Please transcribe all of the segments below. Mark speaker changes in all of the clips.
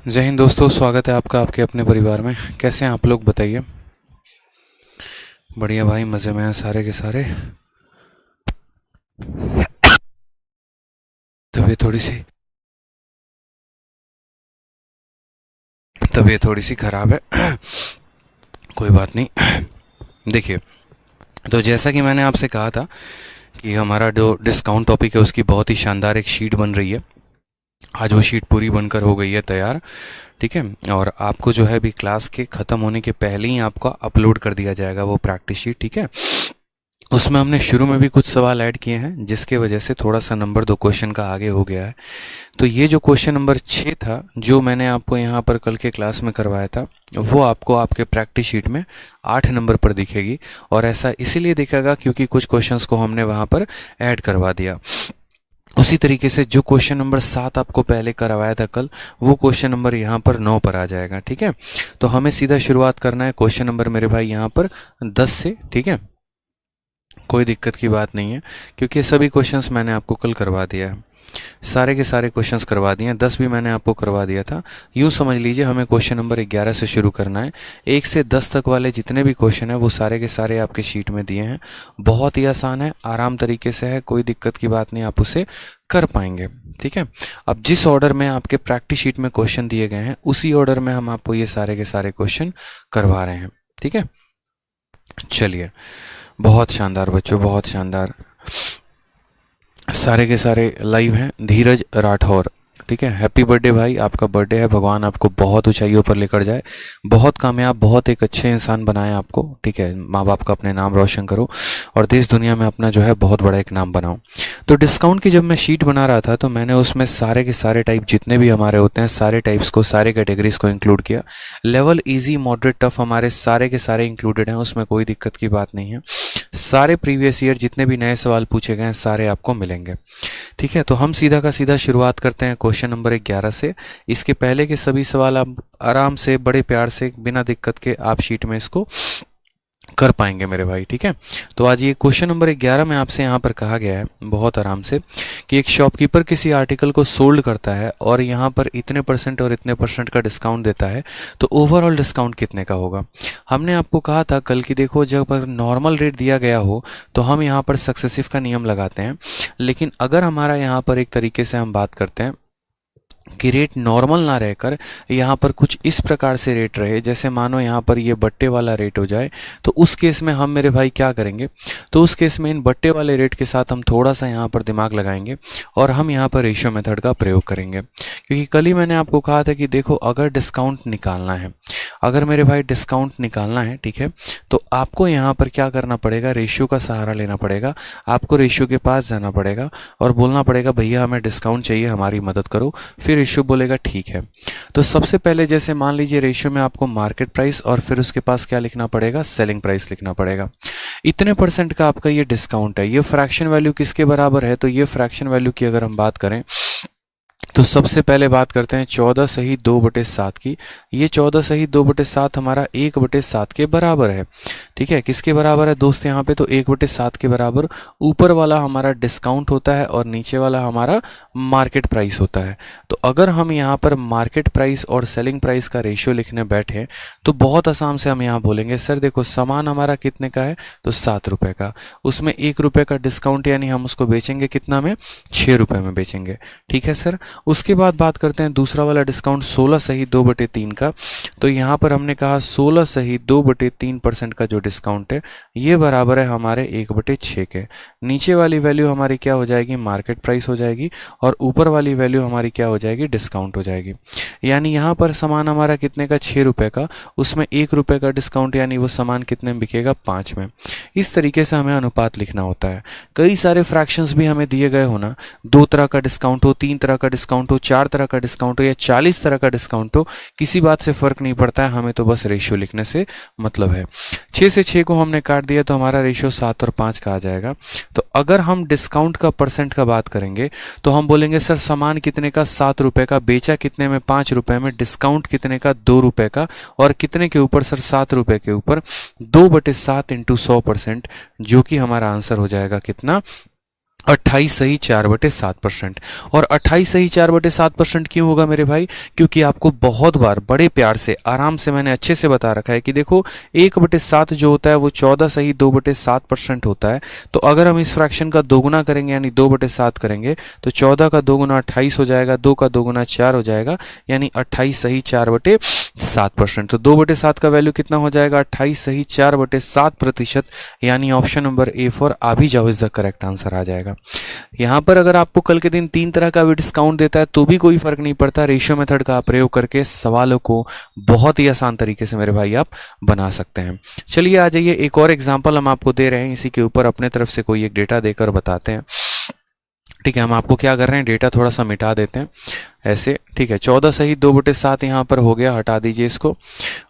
Speaker 1: जय हिंद दोस्तों, स्वागत है आपका आपके अपने परिवार में। कैसे हैं आप लोग, बताइए। बढ़िया भाई, मज़े में हैं सारे के सारे। तबीयत थोड़ी सी तबीयत थोड़ी सी ख़राब है। कोई बात नहीं। देखिए, तो जैसा कि मैंने आपसे कहा था कि हमारा जो डिस्काउंट टॉपिक है उसकी बहुत ही शानदार एक शीट बन रही है। आज वो शीट पूरी बनकर हो गई है तैयार। ठीक है, और आपको जो है अभी क्लास के ख़त्म होने के पहले ही आपको अपलोड कर दिया जाएगा वो प्रैक्टिस शीट। ठीक है, उसमें हमने शुरू में भी कुछ सवाल ऐड किए हैं जिसके वजह से थोड़ा सा नंबर 2 क्वेश्चन का आगे हो गया है। तो ये जो क्वेश्चन नंबर 6 था जो मैंने आपको यहाँ पर कल के क्लास में करवाया था, वो आपको आपके प्रैक्टिस शीट में 8 नंबर पर दिखेगी। और ऐसा इसीलिए दिखेगा क्योंकि कुछ क्वेश्चंस को हमने वहाँ पर ऐड करवा दिया। उसी तरीके से जो क्वेश्चन नंबर 7 आपको पहले करवाया था कल, वो क्वेश्चन नंबर यहाँ पर 9 पर आ जाएगा। ठीक है, तो हमें सीधा शुरुआत करना है क्वेश्चन नंबर मेरे भाई यहाँ पर 10 से। ठीक है, कोई दिक्कत की बात नहीं है क्योंकि ये सभी क्वेश्चंस मैंने आपको कल करवा दिया है। सारे के सारे क्वेश्चंस करवा दिए हैं, 10 भी मैंने आपको करवा दिया था। यूँ समझ लीजिए हमें क्वेश्चन नंबर 11 से शुरू करना है। 1 से 10 तक वाले जितने भी क्वेश्चन हैं वो सारे के सारे आपके शीट में दिए हैं। बहुत ही आसान है, आराम तरीके से है, कोई दिक्कत की बात नहीं, आप उसे कर पाएंगे। ठीक है, अब जिस ऑर्डर में आपके प्रैक्टिस शीट में क्वेश्चन दिए गए हैं उसी ऑर्डर में हम आपको ये सारे के सारे क्वेश्चन करवा रहे हैं। ठीक है, चलिए, बहुत शानदार बच्चों, बहुत शानदार। सारे के सारे लाइव हैं। धीरज राठौर, ठीक है, हैप्पी बर्थडे भाई, आपका बर्थडे है, भगवान आपको बहुत ऊंचाइयों पर लेकर जाए, बहुत कामयाब, बहुत एक अच्छे इंसान बनाए आपको। ठीक है, माँ बाप का अपने नाम रोशन करो और देश दुनिया में अपना जो है बहुत बड़ा एक नाम बनाओ। तो डिस्काउंट की जब मैं शीट बना रहा था तो मैंने उसमें सारे के सारे टाइप जितने भी हमारे होते हैं सारे टाइप्स को, सारे कैटेगरीज को इंक्लूड किया। लेवल इजी, मॉडरेट, टफ हमारे सारे के सारे इंक्लूडेड हैं, उसमें कोई दिक्कत की बात नहीं है। सारे प्रीवियस ईयर जितने भी नए सवाल पूछे गए हैं सारे आपको मिलेंगे। ठीक है, तो हम सीधा का सीधा शुरुआत करते हैं क्वेश्चन नंबर 11 से। इसके पहले के सभी सवाल आप आराम से, बड़े प्यार से, बिना दिक्कत के आप शीट में इसको कर पाएंगे मेरे भाई। ठीक है, तो आज ये क्वेश्चन नंबर 11 में आपसे यहाँ पर कहा गया है बहुत आराम से कि एक शॉपकीपर किसी आर्टिकल को सोल्ड करता है और यहाँ पर इतने परसेंट और इतने परसेंट का डिस्काउंट देता है, तो ओवरऑल डिस्काउंट कितने का होगा। हमने आपको कहा था कल की, देखो जब नॉर्मल रेट दिया गया हो तो हम यहाँ पर सक्सेसिव का नियम लगाते हैं, लेकिन अगर हमारा यहाँ पर एक तरीके से हम बात करते हैं कि रेट नॉर्मल ना रहकर यहाँ पर कुछ इस प्रकार से रेट रहे, जैसे मानो यहाँ पर ये बट्टे वाला रेट हो जाए, तो उस केस में हम मेरे भाई क्या करेंगे, तो उस केस में इन बट्टे वाले रेट के साथ हम थोड़ा सा यहाँ पर दिमाग लगाएंगे और हम यहाँ पर रेशियो मेथड का प्रयोग करेंगे। क्योंकि कल ही मैंने आपको कहा था कि देखो अगर डिस्काउंट निकालना है, अगर मेरे भाई डिस्काउंट निकालना है, ठीक है, तो आपको यहाँ पर क्या करना पड़ेगा, रेशियो का सहारा लेना पड़ेगा। आपको रेशियो के पास जाना पड़ेगा और बोलना पड़ेगा भैया हमें डिस्काउंट चाहिए, हमारी मदद करो। फिर रेशियो बोलेगा ठीक है। तो सबसे पहले जैसे मान लीजिए रेशियो में आपको मार्केट प्राइस और फिर उसके पास क्या लिखना पड़ेगा, सेलिंग प्राइस लिखना पड़ेगा। इतने परसेंट का आपका ये डिस्काउंट है, ये फ्रैक्शन वैल्यू किसके बराबर है, तो ये फ्रैक्शन वैल्यू की अगर हम बात करें तो सबसे पहले बात करते हैं 14 सही 2/7 की। ये 14 सही 2/7 हमारा 1/7 के बराबर है। ठीक है, किसके बराबर है दोस्त यहाँ पे, तो 1/7 के बराबर। ऊपर वाला हमारा डिस्काउंट होता है और नीचे वाला हमारा मार्केट प्राइस होता है। तो अगर हम यहाँ पर मार्केट प्राइस और सेलिंग प्राइस का रेशियो लिखने बैठे तो बहुत आसान से हम यहाँ बोलेंगे सर देखो सामान हमारा कितने का है, तो 7 रुपये का, उसमें 1 रुपये का डिस्काउंट, यानी हम उसको बेचेंगे कितना में, 6 रुपये में बेचेंगे। ठीक है सर, उसके बाद बात करते हैं दूसरा वाला डिस्काउंट 16 सही 2/3 का। तो यहाँ पर हमने कहा 16 सही 2/3% का जो डिस्काउंट है ये बराबर है हमारे 1/6 के। नीचे वाली वैल्यू हमारी क्या हो जाएगी, मार्केट प्राइस हो जाएगी, और ऊपर वाली वैल्यू हमारी क्या हो जाएगी, डिस्काउंट हो जाएगी। यानी यहाँ पर सामान हमारा कितने का, 6 रुपये का, उसमें 1 रुपये का डिस्काउंट, यानी वो सामान कितने में बिकेगा, 5 में। इस तरीके से हमें अनुपात लिखना होता है। कई सारे फ्रैक्शंस भी हमें दिए गए हो ना, 2 तरह का डिस्काउंट हो, 3 तरह का डिस्काउंट हो, 4 तरह का डिस्काउंट हो या 40 तरह का डिस्काउंट हो, किसी बात से फर्क नहीं पड़ता है, हमें तो बस रेशियो लिखने से मतलब है। 6 से 6 को हमने काट दिया तो हमारा रेशियो 7 और 5 का आ जाएगा। तो अगर हम डिस्काउंट का परसेंट का बात करेंगे तो हम बोलेंगे सर सामान कितने का, 7 रुपये का, बेचा कितने में, 5 रुपये में, डिस्काउंट कितने का, 2 रुपये का, और कितने के ऊपर सर, 7 रुपये के ऊपर 2/7 इंटू 100%, जो कि हमारा आंसर हो जाएगा कितना, 28 सही 4/7%। और 28 सही 4/7% क्यों होगा मेरे भाई? क्योंकि आपको बहुत बार बड़े प्यार से आराम से मैंने अच्छे से बता रखा है कि देखो 1/7 जो होता है वो 14 सही 2/7% होता है। तो अगर हम इस फ्रैक्शन का दोगुना करेंगे यानी 2/7 करेंगे तो 14 का दोगुना 28 हो जाएगा, 2 का दोगुना 4 हो जाएगा, यानी 28 सही 4/7%। तो 2/7 का वैल्यू कितना हो जाएगा? 28 सही 4/7%, यानी ऑप्शन नंबर ए फॉर आ भी जाओ इज द करेक्ट आंसर आ जाएगा। यहाँ पर अगर आपको कल के दिन 3 तरह का भी डिस्काउंट देता है तो भी कोई फर्क नहीं पड़ता, रेशियो मेथड का प्रयोग करके सवालों को बहुत ही आसान तरीके से मेरे भाई आप बना सकते हैं। चलिए आ जाइए, एक और एग्जांपल हम आपको दे रहे हैं, इसी के ऊपर अपने तरफ से कोई एक डेटा देकर बताते हैं। ठीक है, हम आपको क्या कर रहे हैं, डेटा थोड़ा सा मिटा देते हैं ऐसे। ठीक है, 14 सही 2/7 यहाँ पर हो गया, हटा दीजिए इसको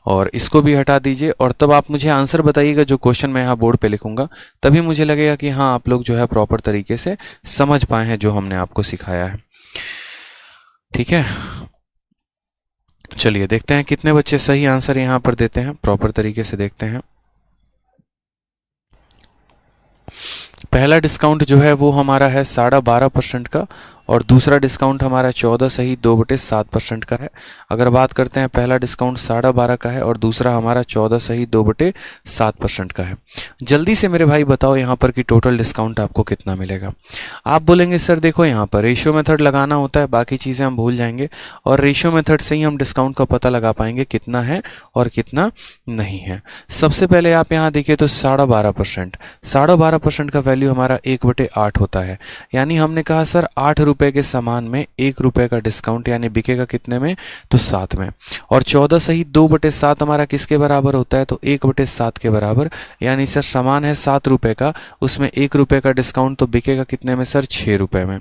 Speaker 1: और इसको भी हटा दीजिए। और तब आप मुझे आंसर बताइएगा जो क्वेश्चन मैं यहाँ बोर्ड पे लिखूंगा, तभी मुझे लगेगा कि हाँ आप लोग जो है प्रॉपर तरीके से समझ पाए हैं जो हमने आपको सिखाया है। ठीक है, चलिए देखते हैं कितने बच्चे सही आंसर यहाँ पर देते हैं, प्रॉपर तरीके से देखते हैं। पहला डिस्काउंट जो है वो हमारा है 12.5% का और दूसरा डिस्काउंट हमारा 14 सही 2/7% का है। अगर बात करते हैं, पहला डिस्काउंट 12.5 का है और दूसरा हमारा 14 सही 2/7% का है। जल्दी से मेरे भाई बताओ यहाँ पर कि टोटल डिस्काउंट आपको कितना मिलेगा। आप बोलेंगे सर देखो यहाँ पर रेशियो मेथड लगाना होता है, बाकी चीज़ें हम भूल जाएंगे और रेशियो मेथड से ही हम डिस्काउंट का पता लगा पाएंगे कितना है और कितना नहीं है। सबसे पहले आप यहाँ देखिए तो 12.5%, 12.5% का वैल्यू हमारा 1/8 होता है। यानी हमने कहा सर 8 रुपए के सामान में 1 रुपए का डिस्काउंट, यानी बिकेगा कितने में, तो 7 में। और 14 सही 2/7 हमारा किसके बराबर होता है, तो 1/7 के बराबर। यानी सर सामान है 7 रुपए का, उसमें 1 रुपए का डिस्काउंट, तो बिकेगा कितने में सर, 6 रुपए में।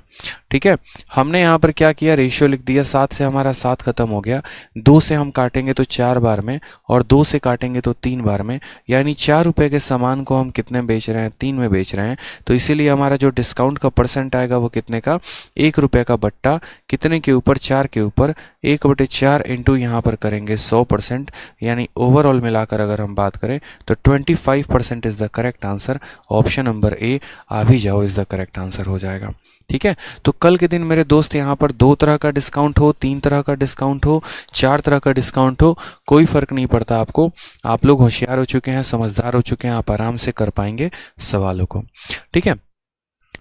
Speaker 1: ठीक है, हमने यहाँ पर क्या किया, रेशियो लिख दिया, 7 से हमारा 7 खत्म हो गया, 2 से हम काटेंगे तो 4 बार में और 2 से काटेंगे तो 3 बार में, यानी 4 रुपए के सामान को हम कितने बेच रहे हैं, 3 में बेच रहे हैं। तो इसीलिए हमारा जो डिस्काउंट का परसेंट आएगा वो कितने का, 1 रुपए का बट्टा कितने के ऊपर, 4 के ऊपर, 1/4 इंटू यहाँ पर करेंगे 100%, यानी ओवरऑल मिलाकर अगर हम बात करें तो 25% is the correct answer. Option number A आ भी जाओ इज द करेक्ट आंसर हो जाएगा। ठीक है, तो कल के दिन मेरे दोस्त यहाँ पर 2 तरह का डिस्काउंट हो, 3 तरह का डिस्काउंट हो, 4 तरह का डिस्काउंट हो, कोई फर्क नहीं पड़ता आपको। आप लोग होशियार हो चुके हैं, समझदार हो चुके हैं, आप आराम से कर पाएंगे सवालों को। ठीक है,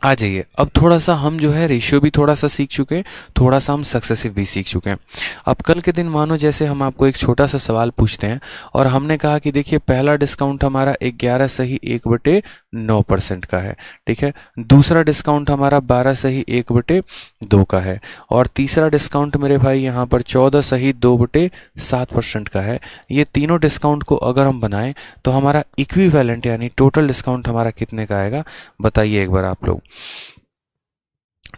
Speaker 1: आ जाइए, अब थोड़ा सा हम जो है रेशियो भी थोड़ा सा सीख चुके हैं, थोड़ा सा हम सक्सेसिव भी सीख चुके हैं। अब कल के दिन मानो जैसे हम आपको एक छोटा सा सवाल पूछते हैं और हमने कहा कि देखिए पहला डिस्काउंट हमारा 11 सही 1/9% का है। ठीक है, दूसरा डिस्काउंट हमारा 12 सही 1/2 का है और तीसरा डिस्काउंट मेरे भाई यहाँ पर 14 सही 2/7% का है। ये तीनों डिस्काउंट को अगर हम बनाएं तो हमारा इक्विवेलेंट यानी टोटल डिस्काउंट हमारा कितने का आएगा, बताइए एक बार आप लोग।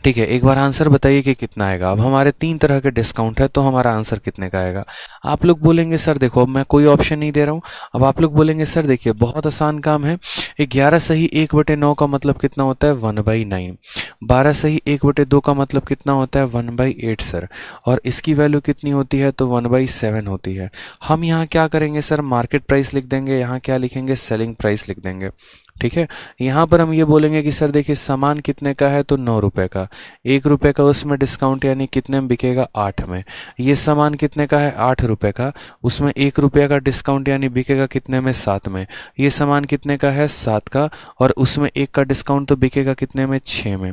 Speaker 1: ठीक है, एक बार आंसर बताइए कि कितना आएगा। अब हमारे 3 तरह के डिस्काउंट है तो हमारा आंसर कितने का आएगा। आप लोग बोलेंगे सर देखो अब मैं कोई ऑप्शन नहीं दे रहा हूँ। अब आप लोग बोलेंगे सर देखिए बहुत आसान काम है, 11 सही 1/9 का मतलब कितना होता है, 1/9। 12 सही 1/2 का मतलब कितना होता है, 1/8 सर। और इसकी वैल्यू कितनी होती है, तो 1/7 होती है। हम यहाँ क्या करेंगे सर, मार्केट प्राइस लिख देंगे, यहाँ क्या लिखेंगे, सेलिंग प्राइस लिख देंगे। ठीक है, यहाँ पर हम ये बोलेंगे कि सर देखिए सामान कितने का है, तो 9 रुपए का, 1 रुपए का उसमें डिस्काउंट, यानी कितने में बिकेगा, 8 में। ये सामान कितने का है, 8 रुपए का, उसमें 1 रुपये का डिस्काउंट, यानी बिकेगा कितने में, 7 में। ये सामान कितने का है, 7 का, और उसमें 1 का डिस्काउंट, तो बिकेगा कितने में, 6 में।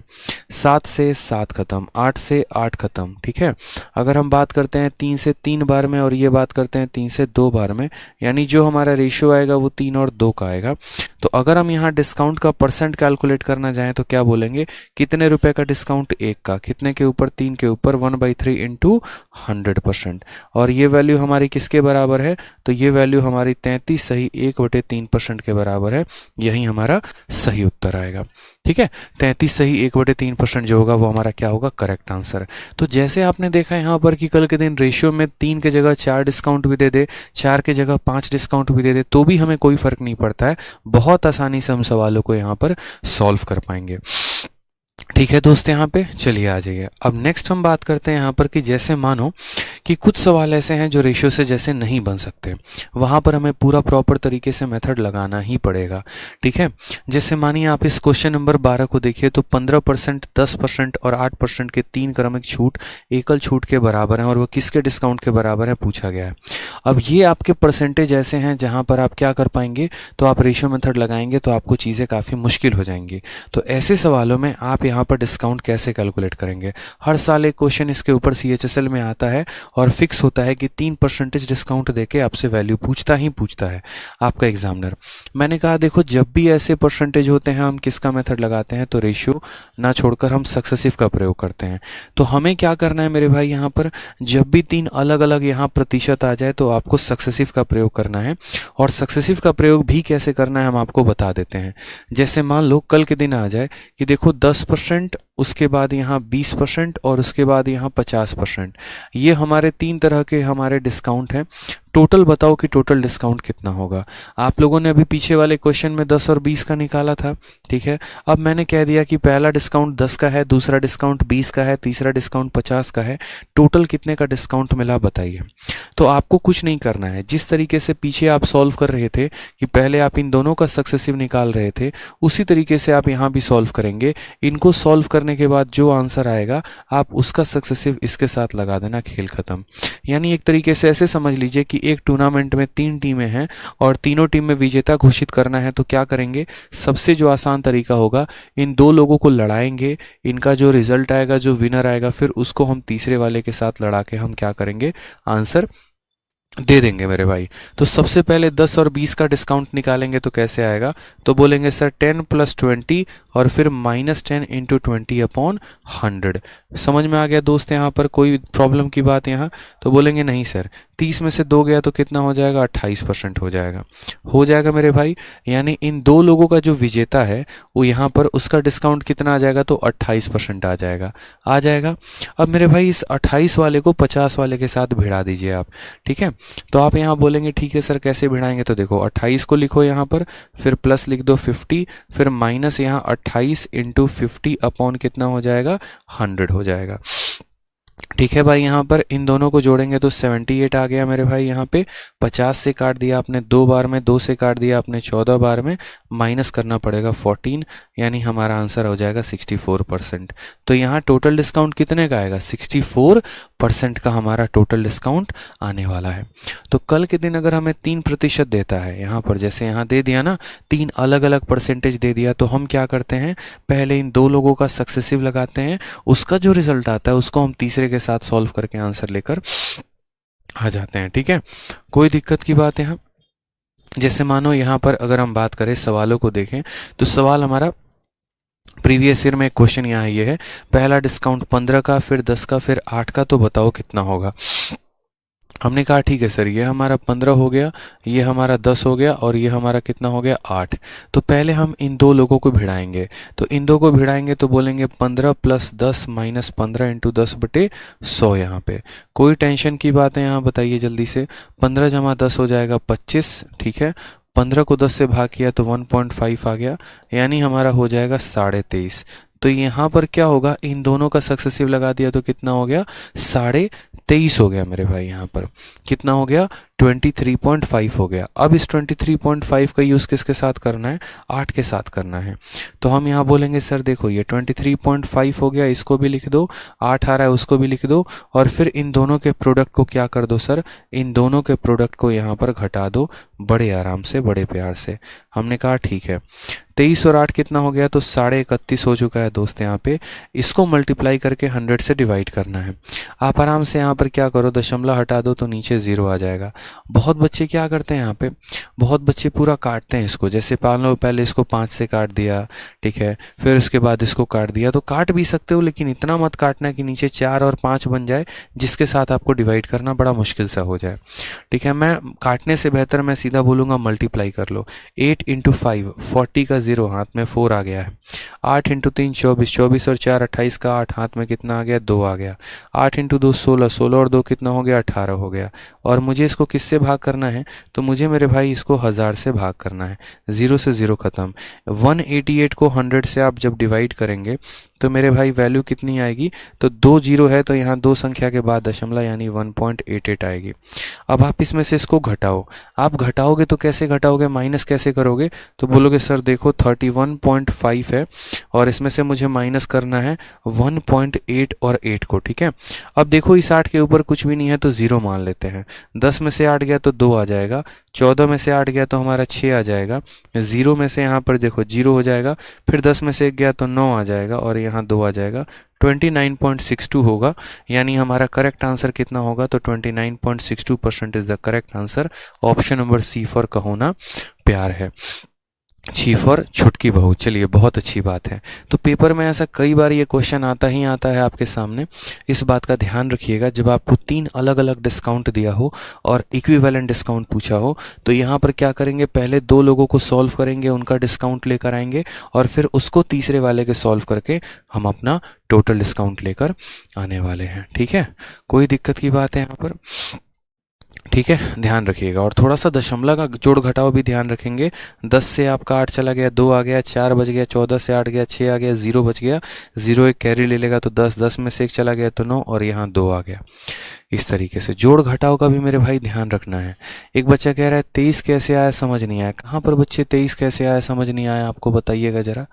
Speaker 1: 7 से 7 खत्म, 8 से 8 खत्म। ठीक है, अगर हम बात करते हैं 3 से 3 बार में और ये बात करते हैं 3 से 2 बार में, यानी जो हमारा रेशियो आएगा वो 3 और 2 का आएगा। तो अगर हम यहाँ डिस्काउंट का परसेंट कैलकुलेट करना चाहें तो क्या बोलेंगे, कितने रुपए का डिस्काउंट, 1 का, कितने के ऊपर, 3 के ऊपर, 1/3 इंटू 100%। और ये वैल्यू हमारी किसके बराबर है, तो ये वैल्यू हमारी 33 सही 1/3% के बराबर है। यही हमारा सही उत्तर आएगा। ठीक है, 33 सही 1/3% जो होगा वो हमारा क्या होगा, करेक्ट आंसर। तो जैसे आपने देखा यहाँ पर कि कल के दिन रेशियो में 3 के जगह 4 डिस्काउंट भी दे दे, 4 के जगह 5 डिस्काउंट भी दे दे, तो भी हमें कोई फर्क नहीं पड़ता है, बहुत आसानी से हम सवालों को यहाँ पर सॉल्व कर पाएंगे। ठीक है दोस्त, यहाँ पे चलिए आ जाइए। अब नेक्स्ट हम बात करते हैं यहाँ पर कि जैसे मानो कि कुछ सवाल ऐसे हैं जो रेशियो से जैसे नहीं बन सकते, वहाँ पर हमें पूरा प्रॉपर तरीके से मेथड लगाना ही पड़ेगा। ठीक है, जैसे मानिए आप इस क्वेश्चन नंबर 12 को देखिए तो 15%, 10% और 8% के 3 क्रमिक छूट एकल छूट के बराबर हैं और वो किसके डिस्काउंट के बराबर है पूछा गया है। अब ये आपके परसेंटेज ऐसे हैं जहाँ पर आप क्या कर पाएंगे, तो आप रेशियो मेथड लगाएंगे तो आपको चीज़ें काफ़ी मुश्किल हो जाएंगी। तो ऐसे सवालों में आप यहाँ पर डिस्काउंट कैसे कैलकुलेट करेंगे। हर साल एक क्वेश्चन इसके ऊपर CHSL में आता है और फिक्स होता है कि 3% डिस्काउंट देके आपसे वैल्यू पूछता है आपका एग्जामिनर। मैंने कहा देखो, जब भी ऐसे परसेंटेज होते हैं हम किसका मेथड लगाते हैं, तो रेशियो ना छोड़कर हम सक्सेसिव का प्रयोग करते हैं। तो हमें क्या करना है मेरे भाई, यहाँ पर जब भी 3 अलग अलग यहाँ प्रतिशत आ जाए तो आपको सक्सेसिव का प्रयोग करना है। और सक्सेसिव का प्रयोग भी कैसे करना है हम आपको बता देते हैं। जैसे मान लो कल के दिन आ जाए कि देखो 10%, उसके बाद यहाँ 20% और उसके बाद यहाँ 50%, ये हमारे 3 तरह के हमारे डिस्काउंट हैं। टोटल बताओ कि टोटल डिस्काउंट कितना होगा। आप लोगों ने अभी पीछे वाले क्वेश्चन में 10 और 20 का निकाला था। ठीक है, अब मैंने कह दिया कि पहला डिस्काउंट 10 का है, दूसरा डिस्काउंट 20 का है, तीसरा डिस्काउंट 50 का है। टोटल कितने का डिस्काउंट मिला बताइए। तो आपको कुछ नहीं करना है, जिस तरीके से पीछे आप सॉल्व कर रहे थे कि पहले आप इन दोनों का सक्सेसिव निकाल रहे थे, उसी तरीके से आप यहाँ भी सॉल्व करेंगे। इनको सॉल्व करने के बाद जो आंसर आएगा आप उसका सक्सेसिव इसके साथ लगा देना, खेल खत्म। यानी एक तरीके से ऐसे समझ लीजिए कि एक टूर्नामेंट में 3 टीमें हैं और तीनों टीम में विजेता घोषित करना है। तो क्या करेंगे, सबसे जो आसान तरीका होगा, इन 2 लोगों को लड़ाएंगे, इनका जो रिजल्ट आएगा, जो विनर आएगा, फिर उसको हम तीसरे वाले के साथ लड़ा के हम क्या करेंगे, आंसर दे देंगे मेरे भाई। तो सबसे पहले 10 और 20 का डिस्काउंट निकालेंगे तो कैसे आएगा, तो बोलेंगे सर 10 + 20 और फिर -10 × 20/100। समझ में आ गया दोस्त, यहाँ पर कोई प्रॉब्लम की बात यहाँ, तो बोलेंगे नहीं सर 30 में से 2 गया तो कितना हो जाएगा, 28% हो जाएगा मेरे भाई। यानी इन 2 लोगों का जो विजेता है वो यहाँ पर उसका डिस्काउंट कितना आ जाएगा, तो 28% आ जाएगा। अब मेरे भाई इस 28 वाले को 50 वाले के साथ भिड़ा दीजिए आप। ठीक है, तो आप यहाँ बोलेंगे ठीक है सर कैसे भिड़ाएंगे, तो देखो 28 को लिखो यहाँ पर, फिर प्लस लिख दो 50, फिर माइनस यहाँ 28 × 50 अपॉन कितना हो जाएगा, 100 हो जाएगा। ठीक है भाई, यहाँ पर इन दोनों को जोड़ेंगे तो 78 आ गया मेरे भाई। यहाँ पे 50 से काट दिया आपने 2 बार में, 2 से काट दिया आपने 14 बार में, माइनस करना पड़ेगा 14, यानी हमारा आंसर हो जाएगा 64%। तो यहाँ टोटल डिस्काउंट कितने का आएगा, 64% का हमारा टोटल डिस्काउंट आने वाला है। तो कल के दिन अगर हमें 3% देता है, यहाँ पर जैसे यहाँ दे दिया ना, 3 अलग अलग परसेंटेज दे दिया, तो हम क्या करते हैं, पहले इन 2 लोगों का सक्सेसिव लगाते हैं, उसका जो रिजल्ट आता है उसको हम तीसरे के साथ सॉल्व करके आंसर लेकर आ जाते हैं। ठीक है, कोई दिक्कत की बात है। यहाँ जैसे मानो यहाँ पर अगर हम बात करें सवालों को देखें, तो सवाल हमारा प्रीवियस ईयर में एक क्वेश्चन यहाँ ये है, पहला डिस्काउंट 15 का, फिर 10 का, फिर 8 का, तो बताओ कितना होगा। हमने कहा ठीक है सर, ये हमारा 15 हो गया, ये हमारा 10 हो गया और ये हमारा कितना हो गया, 8। तो पहले हम इन 2 लोगों को भिड़ाएंगे, तो इन 2 को भिड़ाएंगे तो बोलेंगे 15 + 10 - 15 × 10/100। यहाँ पे कोई टेंशन की बात है, यहाँ बताइए जल्दी से। 15 + 10 हो जाएगा 25। ठीक है, 15 को 10 से भाग किया तो 1.5 आ गया, यानी हमारा हो जाएगा 23.5। तो यहाँ पर क्या होगा, इन दोनों का सक्सेसिव लगा दिया तो कितना हो गया, 23.5 हो गया मेरे भाई। यहाँ पर कितना हो गया, 23.5 हो गया। अब इस 23.5 का यूज़ किसके साथ करना है, 8 के साथ करना है। तो हम यहाँ बोलेंगे सर देखो ये 23.5 हो गया, इसको भी लिख दो, 8 आ रहा है उसको भी लिख दो, और फिर इन दोनों के प्रोडक्ट को क्या कर दो सर, इन दोनों के प्रोडक्ट को यहाँ पर घटा दो, बड़े आराम से, बड़े प्यार से। हमने कहा ठीक है, 23 और 8 कितना हो गया, तो 31.5 हो चुका है दोस्त। यहाँ पे इसको मल्टीप्लाई करके 100 से डिवाइड करना है। आप आराम से यहाँ पर क्या करो, दशमलव हटा दो तो नीचे 0 आ जाएगा। बहुत बच्चे क्या करते हैं यहाँ पे, बहुत बच्चे पूरा काटते हैं इसको, जैसे पहले इसको 5 से काट दिया, ठीक है, फिर उसके बाद इसको काट दिया। तो काट भी सकते हो, लेकिन इतना मत काटना कि नीचे 4 और 5 बन जाए, जिसके साथ आपको डिवाइड करना बड़ा मुश्किल सा हो जाए। ठीक है, मैं काटने से बेहतर मैं सीधा बोलूँगा मल्टीप्लाई कर लो। 8 × 5 40 का 0 हाथ में 4 आ गया है। 8 × 3 24, 24 और 4 28 का 8 हाथ में कितना आ गया, 2 आ गया। 8 × 2 16, 16 और 2 कितना हो गया, 18 हो गया। और मुझे इसको किससे भाग करना है, तो मुझे मेरे भाई इसको 1000 से भाग करना है। 0 से 0 खत्म। 188 को 100 से आप जब डिवाइड करेंगे तो मेरे भाई वैल्यू कितनी आएगी, तो 2 जीरो है तो यहाँ 2 संख्या के बाद दशमलव यानी 1.88 आएगी। अब आप इसमें से इसको घटाओ, आप घटाओगे तो कैसे घटाओगे, माइनस कैसे करोगे, तो बोलोगे सर देखो 31.5 है और इसमें से मुझे माइनस करना है 1.8 और 8 को, ठीक है। अब देखो इस 8 के ऊपर कुछ भी नहीं है तो 0 मान लेते हैं, 10 में से 8 गया तो 2 आ जाएगा, 14 में से 8 गया तो हमारा 6 आ जाएगा, 0 में से यहाँ पर देखो 0 हो जाएगा, फिर 10 में से 1 गया तो 9 आ जाएगा और यहाँ 2 आ जाएगा, 29.62 होगा। यानी हमारा करेक्ट आंसर कितना होगा, तो 29.62% is the correct answer. Option number C for Kaho Naa प्यार है, छी फॉर छुटकी बहू। चलिए बहुत अच्छी बात है। तो पेपर में ऐसा कई बार ये क्वेश्चन आता ही आता है आपके सामने, इस बात का ध्यान रखिएगा। जब आपको 3 अलग अलग डिस्काउंट दिया हो और इक्विवेलेंट डिस्काउंट पूछा हो तो यहाँ पर क्या करेंगे, पहले 2 लोगों को सॉल्व करेंगे, उनका डिस्काउंट लेकर आएंगे और फिर उसको तीसरे वाले के सॉल्व करके हम अपना टोटल डिस्काउंट लेकर आने वाले हैं, ठीक है। कोई दिक्कत की बात है यहाँ पर, ठीक है, ध्यान रखिएगा। और थोड़ा सा दशमलव का जोड़ घटाव भी ध्यान रखेंगे। 10 से आपका 8 चला गया, 2 आ गया, 4 बच गया, 14 से 8 गया, 6 आ गया, 0 बच गया, 0 एक कैरी ले लेगा तो 10, 10 में से 1 चला गया तो 9 और यहाँ 2 आ गया। इस तरीके से जोड़ घटाव का भी मेरे भाई ध्यान रखना है। एक बच्चा कह रहा है 23 कैसे आया समझ नहीं आया। कहाँ पर बच्चे 23 कैसे आया समझ नहीं आया, आपको बताइएगा ज़रा।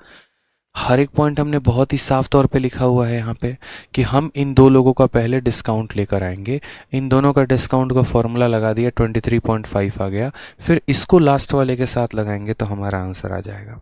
Speaker 1: हर एक पॉइंट हमने बहुत ही साफ तौर पे लिखा हुआ है यहाँ पे कि हम इन 2 लोगों का पहले डिस्काउंट लेकर आएंगे, इन दोनों का डिस्काउंट का फॉर्मूला लगा दिया, 23.5 आ गया, फिर इसको लास्ट वाले के साथ लगाएंगे तो हमारा आंसर आ जाएगा,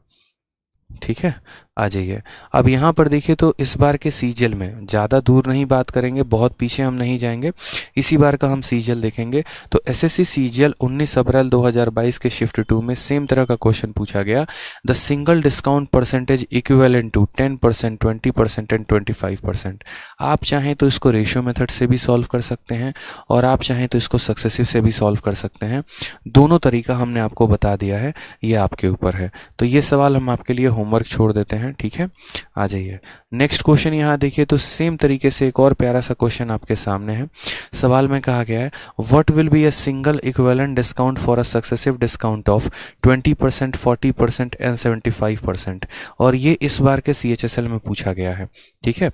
Speaker 1: ठीक है। आ जाइए। अब यहाँ पर देखिए तो इस बार के सीजीएल में ज़्यादा दूर नहीं बात करेंगे, बहुत पीछे हम नहीं जाएंगे, इसी बार का हम सीजीएल देखेंगे। तो एसएससी सीजीएल 19 अप्रैल 2022 के शिफ्ट 2 में सेम तरह का क्वेश्चन पूछा गया। The single discount percentage equivalent to 10%, 20% and 25%। आप चाहें तो इसको रेशियो मेथड से भी सॉल्व कर सकते हैं और आप चाहें तो इसको सक्सेसिव से भी सॉल्व कर सकते हैं। दोनों तरीका हमने आपको बता दिया है, ये आपके ऊपर है। तो ये सवाल हम आपके लिए होमवर्क छोड़ देते हैं, ठीक है। आ जाइए नेक्स्ट क्वेश्चन। यहाँ देखिए तो सेम तरीके से एक और प्यारा सा क्वेश्चन आपके सामने है। सवाल में कहा गया है what will be a single equivalent discount for a successive discount of 20%, 40% and 75%। और ये इस बार के सीएचएसएल में पूछा गया है, ठीक है।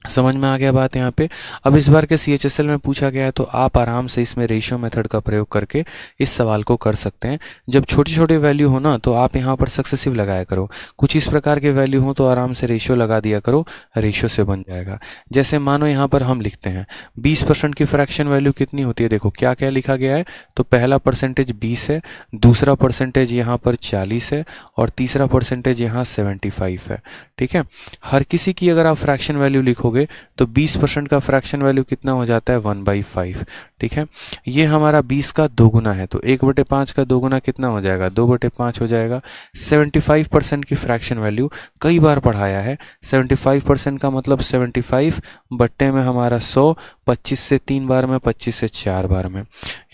Speaker 1: समझ में आ गया बात यहाँ पे। अब इस बार के सीएचएसएल में पूछा गया है तो आप आराम से इसमें रेशियो मेथड का प्रयोग करके इस सवाल को कर सकते हैं। जब छोटी छोटी वैल्यू हो ना तो आप यहाँ पर सक्सेसिव लगाया करो, कुछ इस प्रकार के वैल्यू हो तो आराम से रेशियो लगा दिया करो, रेशियो से बन जाएगा। जैसे मानो यहाँ पर हम लिखते हैं 20% की फ्रैक्शन वैल्यू कितनी होती है, देखो क्या क्या लिखा गया है। तो पहला परसेंटेज 20 है, दूसरा परसेंटेज यहाँ पर 40 है और तीसरा परसेंटेज यहाँ 75 है, ठीक है। हर किसी की अगर आप फ्रैक्शन वैल्यू लिखोगे तो 20% का फ्रैक्शन वैल्यू कितना हो जाता है 1/5, ठीक है। ये हमारा 20 का दोगुना है तो 1/5 का दोगुना कितना हो जाएगा 2/5 हो जाएगा। 75% की फ्रैक्शन वैल्यू कई बार पढ़ाया है। 75% का मतलब 75 बट्टे में हमारा 100, 25 से 3 बार में, 25 से 4 बार में,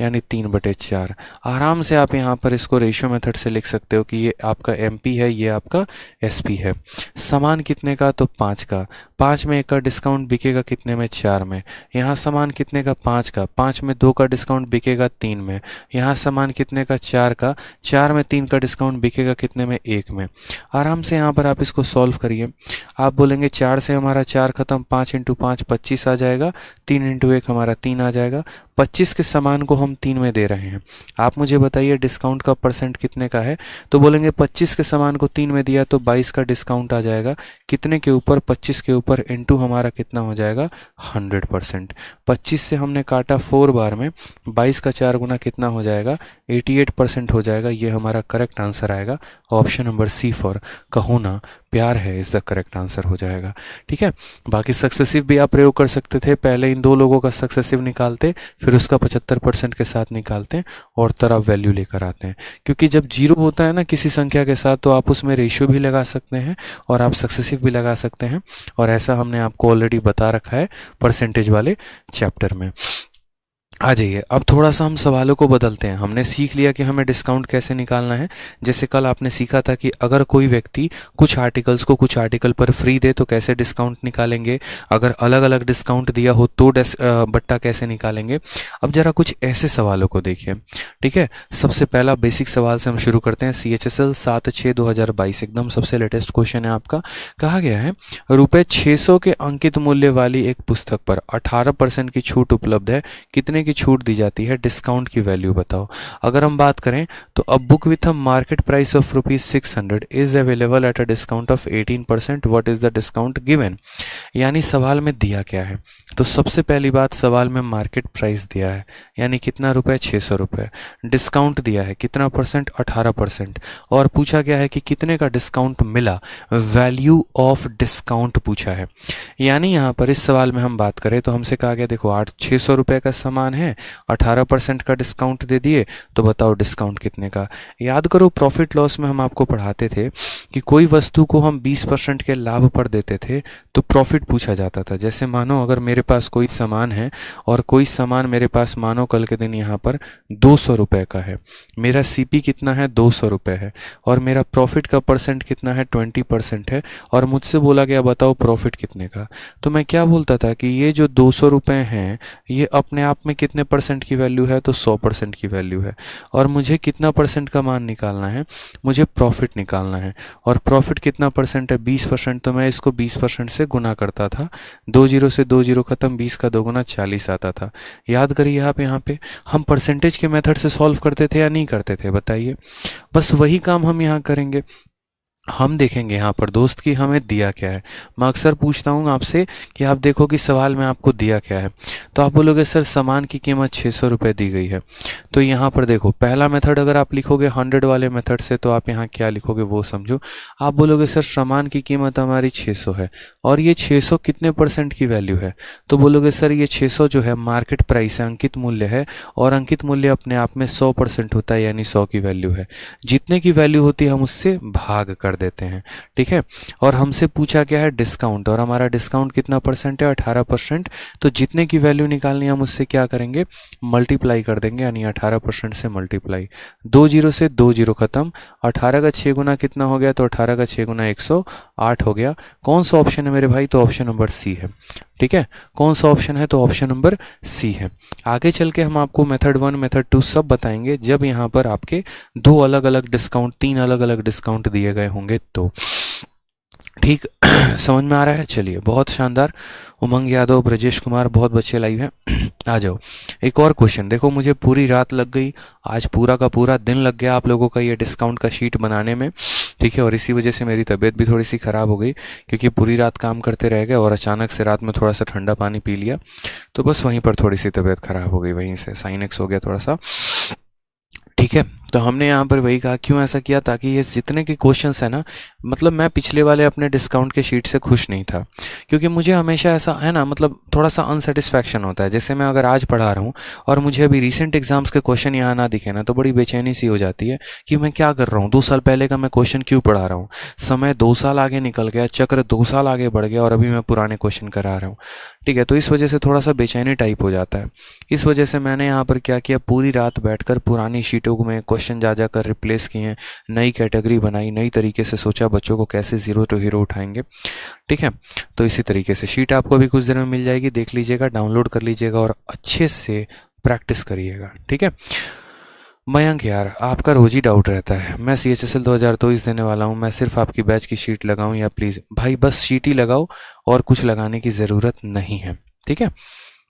Speaker 1: यानी 3/4। आराम से आप यहाँ पर इसको रेशियो मेथड से लिख सकते हो कि ये आपका एमपी है, ये आपका एसपी है। सामान कितने का, तो 5 का, 5 में 1 का डिस्काउंट बिकेगा कितने में 4 में। यहाँ सामान कितने का 5 का, 5 में 2 का डिस्काउंट बिकेगा 3 में। यहाँ सामान कितने का 4 का, 4 में 3 का डिस्काउंट बिकेगा कितने में 1 में। आराम से यहाँ पर आप इसको सॉल्व करिए। आप बोलेंगे 4 से हमारा 4 खत्म, 5 × 5 25 आ जाएगा, 3 × 1 हमारा 3 आ जाएगा। 25 के सामान को हम 3 में दे रहे हैं। आप मुझे बताइए डिस्काउंट का परसेंट कितने का है, तो बोलेंगे 25 के सामान को 3 में दिया तो 22 का डिस्काउंट आ जाएगा कितने के ऊपर, 25 के ऊपर, इनटू हमारा कितना हो जाएगा 100%। 25 से हमने काटा 4 बार में, 22 का 4 गुना कितना हो जाएगा 88% हो जाएगा। ये हमारा करेक्ट आंसर आएगा। Option number C for Kaho Naa प्यार है इज द करेक्ट आंसर हो जाएगा, ठीक है। बाकी सक्सेसिव भी आप प्रयोग कर सकते थे, पहले इन 2 लोगों का सक्सेसिव निकालते, फिर उसका 75% के साथ निकालते और तब आप वैल्यू लेकर आते हैं। क्योंकि जब 0 होता है ना किसी संख्या के साथ तो आप उसमें रेशियो भी लगा सकते हैं और आप सक्सेसिव भी लगा सकते हैं, और ऐसा हमने आपको ऑलरेडी बता रखा है परसेंटेज वाले चैप्टर में। आ जाइए, अब थोड़ा सा हम सवालों को बदलते हैं। हमने सीख लिया कि हमें डिस्काउंट कैसे निकालना है। जैसे कल आपने सीखा था कि अगर कोई व्यक्ति कुछ आर्टिकल्स को कुछ आर्टिकल पर फ्री दे तो कैसे डिस्काउंट निकालेंगे, अगर अलग अलग डिस्काउंट दिया हो तो बट्टा कैसे निकालेंगे। अब जरा कुछ ऐसे सवालों को देखिए, ठीक है। सबसे पहला बेसिक सवाल से हम शुरू करते हैं। CHSL 7/6/2022 एकदम सबसे लेटेस्ट क्वेश्चन है आपका। कहा गया है ₹600 के अंकित मूल्य वाली एक पुस्तक पर 18% की छूट उपलब्ध है, कितने की छूट दी जाती है, डिस्काउंट की वैल्यू बताओ। अगर हम बात करें तो a book with a market price of ₹600 is available at a discount of 18%, what is the discount given. यानी सवाल में दिया क्या है, तो सबसे पहली बात सवाल में मार्केट प्राइस दिया है, यानी कितना रुपए, 600 रुपये। डिस्काउंट दिया है कितना परसेंट, 18%। और पूछा गया है कि कितने का डिस्काउंट मिला, वैल्यू ऑफ डिस्काउंट पूछा है। यानी यहाँ पर इस सवाल में हम बात करें तो हमसे कहा गया देखो 600 रुपये का सामान है, 18% का डिस्काउंट दे दिए, तो बताओ डिस्काउंट कितने का। याद करो प्रॉफिट लॉस में हम आपको पढ़ाते थे कि कोई वस्तु को हम 20% के लाभ पर देते थे तो प्रॉफिट पूछा जाता था। जैसे मानो अगर मेरे पास कोई सामान है और कोई सामान मेरे पास मानो कल के दिन यहाँ पर 200 रुपये का है, मेरा CP कितना है, 200 रुपये है, और मेरा प्रॉफिट का परसेंट कितना है, 20% है, और मुझसे बोला गया बताओ प्रॉफिट कितने का। तो मैं क्या बोलता था कि ये जो 200 रुपये हैं ये अपने आप में कितने परसेंट की वैल्यू है, तो 100% की वैल्यू है। और मुझे कितना परसेंट का मान निकालना है, मुझे प्रॉफिट निकालना है। और प्रॉफिट कितना परसेंट है, 20%, तो मैं इसको 20% से गुना करता था। 2 जीरो से 2 जीरो खत्म, 20 का 2 गुना 40 आता था। याद करिए आप यहाँ पे हम परसेंटेज के मेथड से सॉल्व करते थे या नहीं करते थे, बताइए। बस वही काम हम यहाँ करेंगे। हम देखेंगे यहाँ पर दोस्त कि हमें दिया क्या है। मैं अक्सर पूछता हूँ आपसे कि आप देखो कि सवाल में आपको दिया क्या है, तो आप बोलोगे सर सामान की कीमत 600 रुपये दी गई है। तो यहाँ पर देखो पहला मेथड अगर आप लिखोगे 100 वाले मेथड से तो आप यहाँ क्या लिखोगे वो समझो। आप बोलोगे सर सामान की कीमत हमारी 600 है और ये 600 कितने परसेंट की वैल्यू है, तो बोलोगे सर ये 600 जो है मार्केट प्राइस है, अंकित मूल्य है, और अंकित मूल्य अपने आप में 100% होता है, यानी 100 की वैल्यू है। जितने की वैल्यू होती है हम उससे भाग कर देते हैं, ठीक है। और हमसे पूछा क्या है, डिस्काउंट, और हमारा डिस्काउंट कितना परसेंट है, 18%। तो जितने की वैल्यू निकालनी है हम उससे क्या करेंगे, मल्टीप्लाई कर देंगे, यानी 18% से मल्टीप्लाई। 2 जीरो से 2 जीरो खत्म, 18 का 6 गुना कितना हो गया, तो 18 का 6 गुना 108 हो गया। कौन सा ऑप्शन है मेरे भाई, तो ऑप्शन नंबर सी है, ठीक है। कौन सा ऑप्शन है, तो ऑप्शन नंबर सी है। आगे चल के हम आपको मेथड 1 मेथड 2 सब बताएंगे जब यहाँ पर आपके 2 अलग अलग डिस्काउंट, 3 अलग अलग डिस्काउंट दिए गए होंगे तो, ठीक। समझ में आ रहा है, चलिए बहुत शानदार। उमंग यादव, ब्रजेश कुमार, बहुत बच्चे लाइव हैं। आ जाओ एक और क्वेश्चन। देखो मुझे पूरी रात लग गई, आज पूरा का पूरा दिन लग गया आप लोगों का ये डिस्काउंट का शीट बनाने में, ठीक है। और इसी वजह से मेरी तबीयत भी थोड़ी सी ख़राब हो गई क्योंकि पूरी रात काम करते रह गए और अचानक से रात में थोड़ा सा ठंडा पानी पी लिया, तो बस वहीं पर थोड़ी सी तबीयत ख़राब हो गई, वहीं से साइनेक्स हो गया थोड़ा सा, ठीक है। तो हमने यहाँ पर वही कहा, क्यों ऐसा किया, ताकि ये जितने के क्वेश्चंस है ना, मतलब मैं पिछले वाले अपने डिस्काउंट के शीट से खुश नहीं था, क्योंकि मुझे हमेशा ऐसा है ना, मतलब थोड़ा सा अनसेटिस्फैक्शन होता है। जैसे मैं अगर आज पढ़ा रहा हूँ और मुझे अभी रिसेंट एग्जाम्स के क्वेश्चन यहाँ ना दिखे ना, तो बड़ी बेचैनी सी हो जाती है कि मैं क्या कर रहा हूँ, 2 साल पहले का मैं क्वेश्चन क्यों पढ़ा रहा हूँ। समय 2 साल आगे निकल गया, चक्र 2 साल आगे बढ़ गया और अभी मैं पुराने क्वेश्चन करा रहा हूँ, ठीक है। तो इस वजह से थोड़ा सा बेचैनी टाइप हो जाता है। इस वजह से मैंने यहाँ पर क्या किया, पूरी रात बैठकर पुरानी शीटों में क्वेश्चन जा जाकर रिप्लेस किए, नई कैटेगरी बनाई, नई तरीके से सोचा बच्चों को कैसे जीरो टू हीरो उठाएंगे, ठीक है। तो इसी तरीके से शीट आपको अभी कुछ देर में मिल जाएगी, देख लीजिएगा, डाउनलोड कर लीजिएगा और अच्छे से प्रैक्टिस करिएगा, ठीक है। मयंक यार आपका रोज ही डाउट रहता है, मैं CHSL 2023 देने वाला हूँ, मैं सिर्फ आपकी बैच की शीट लगाऊं या प्लीज़ भाई बस शीट ही लगाओ और कुछ लगाने की ज़रूरत नहीं है, ठीक है।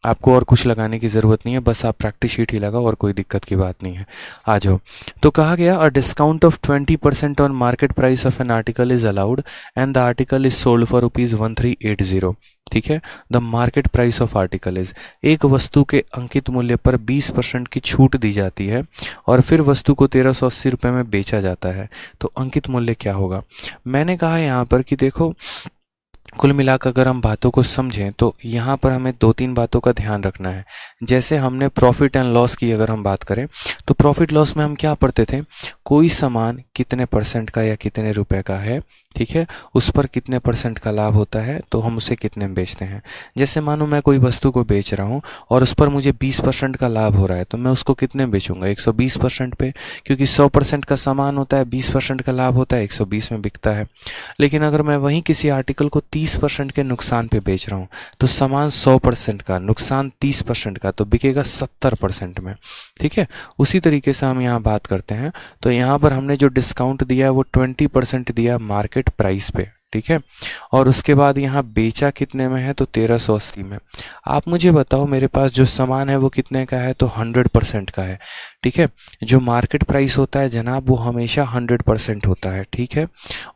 Speaker 1: आपको और कुछ लगाने की ज़रूरत नहीं है, बस आप प्रैक्टिस शीट ही लगाओ और कोई दिक्कत की बात नहीं है। आ जाओ। तो कहा गया अ discount of 20% on market price of an article is allowed and the article is sold for ₹1380, ठीक है। The market price of article is, एक वस्तु के अंकित मूल्य पर 20% की छूट दी जाती है और फिर वस्तु को 1380 रुपये में बेचा जाता है, तो अंकित मूल्य क्या होगा। मैंने कहा यहाँ पर कि देखो कुल मिलाकर अगर हम बातों को समझें तो यहाँ पर हमें 2-3 बातों का ध्यान रखना है। जैसे हमने प्रॉफिट एंड लॉस की अगर हम बात करें तो प्रॉफिट लॉस में हम क्या पढ़ते थे, कोई सामान कितने परसेंट का या कितने रुपए का है ठीक है, उस पर कितने परसेंट का लाभ होता है, तो हम उसे कितने में बेचते हैं। जैसे मानो मैं कोई वस्तु को बेच रहा हूँ और उस पर मुझे 20% का लाभ हो रहा है, तो मैं उसको कितने में बेचूंगा, 120% पे, क्योंकि 100% का सामान होता है, 20% का लाभ होता है, 120 में बिकता है। लेकिन अगर मैं वहीं किसी आर्टिकल को 30% के नुकसान पे बेच रहा हूँ, तो सामान 100% का, नुकसान 30% का, तो बिकेगा 70% में। ठीक है, उसी तरीके से हम यहाँ बात करते हैं। तो यहाँ पर हमने जो डिस्काउंट दिया है वो 20% दिया मार्केट प्राइस पे। ठीक है, और उसके बाद यहाँ बेचा कितने में है, तो 1380 में। आप मुझे बताओ, मेरे पास जो सामान है वो कितने का है, तो 100% का है। ठीक है, जो मार्केट प्राइस होता है जनाब वो हमेशा 100% होता है। ठीक है,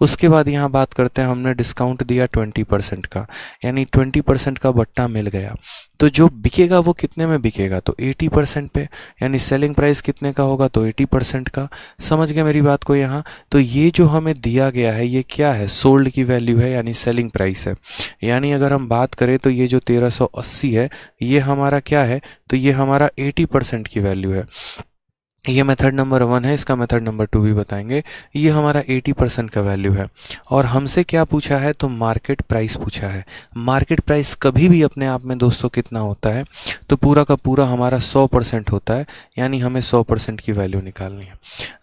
Speaker 1: उसके बाद यहाँ बात करते हैं, हमने डिस्काउंट दिया 20% का, यानी 20% का बट्टा मिल गया। तो जो बिकेगा वो कितने में बिकेगा, तो 80% पे, यानी सेलिंग प्राइस कितने का होगा, तो 80% का। समझ गए मेरी बात को यहाँ। तो ये जो हमें दिया गया है ये क्या है, सोल्ड की वैल्यू है, यानी सेलिंग प्राइस है। यानी अगर हम बात करें तो ये जो 1380 है ये हमारा क्या है, तो ये हमारा 80% की वैल्यू है। ये मेथड नंबर 1 है, इसका मेथड नंबर 2 भी बताएंगे। ये हमारा 80% का वैल्यू है। और हमसे क्या पूछा है, तो मार्केट प्राइस पूछा है। मार्केट प्राइस कभी भी अपने आप में दोस्तों कितना होता है, तो पूरा का पूरा हमारा 100% होता है, यानी हमें 100% की वैल्यू निकालनी है।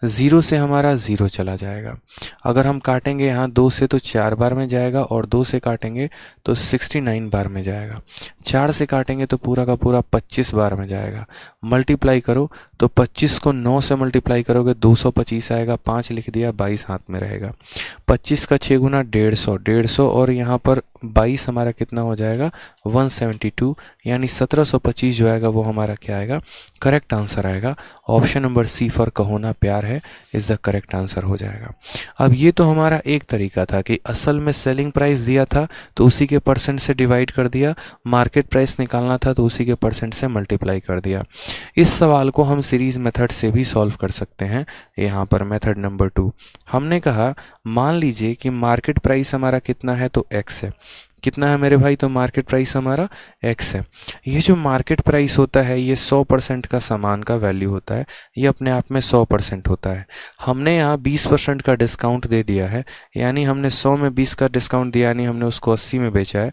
Speaker 1: 0 से हमारा 0 चला जाएगा। अगर हम काटेंगे यहाँ 2 से तो 4 बार में जाएगा, और 2 से काटेंगे तो 69 बार में जाएगा। 4 से काटेंगे तो पूरा का पूरा 25 बार में जाएगा। मल्टीप्लाई करो तो 25 को 9 से मल्टीप्लाई करोगे 225 आएगा, 5 लिख दिया, 22 हाथ में रहेगा। 25 का 6 गुना 150, 150 और यहाँ पर 22 हमारा कितना हो जाएगा, 172, यानी 1725 जो आएगा वो हमारा क्या आएगा, करेक्ट आंसर आएगा। Option number C for Kaho Naa प्यार है इज़ द करेक्ट आंसर हो जाएगा। अब ये तो हमारा एक तरीका था कि असल में सेलिंग प्राइस दिया था तो उसी के परसेंट से डिवाइड कर दिया, मार्केट प्राइस निकालना था तो उसी के परसेंट से मल्टीप्लाई कर दिया। इस सवाल को हम सीरीज मेथड से भी सॉल्व कर सकते हैं। यहाँ पर मेथड नंबर 2 हमने कहा, मान लीजिए कि मार्केट प्राइस हमारा कितना है, तो x है। कितना है मेरे भाई, तो मार्केट प्राइस हमारा x है। ये जो मार्केट प्राइस होता है ये 100% का सामान का वैल्यू होता है, ये अपने आप में 100% होता है। हमने यहाँ 20% का डिस्काउंट दे दिया है, यानी हमने 100 में 20 का डिस्काउंट दिया, यानी हमने उसको 80 में बेचा है।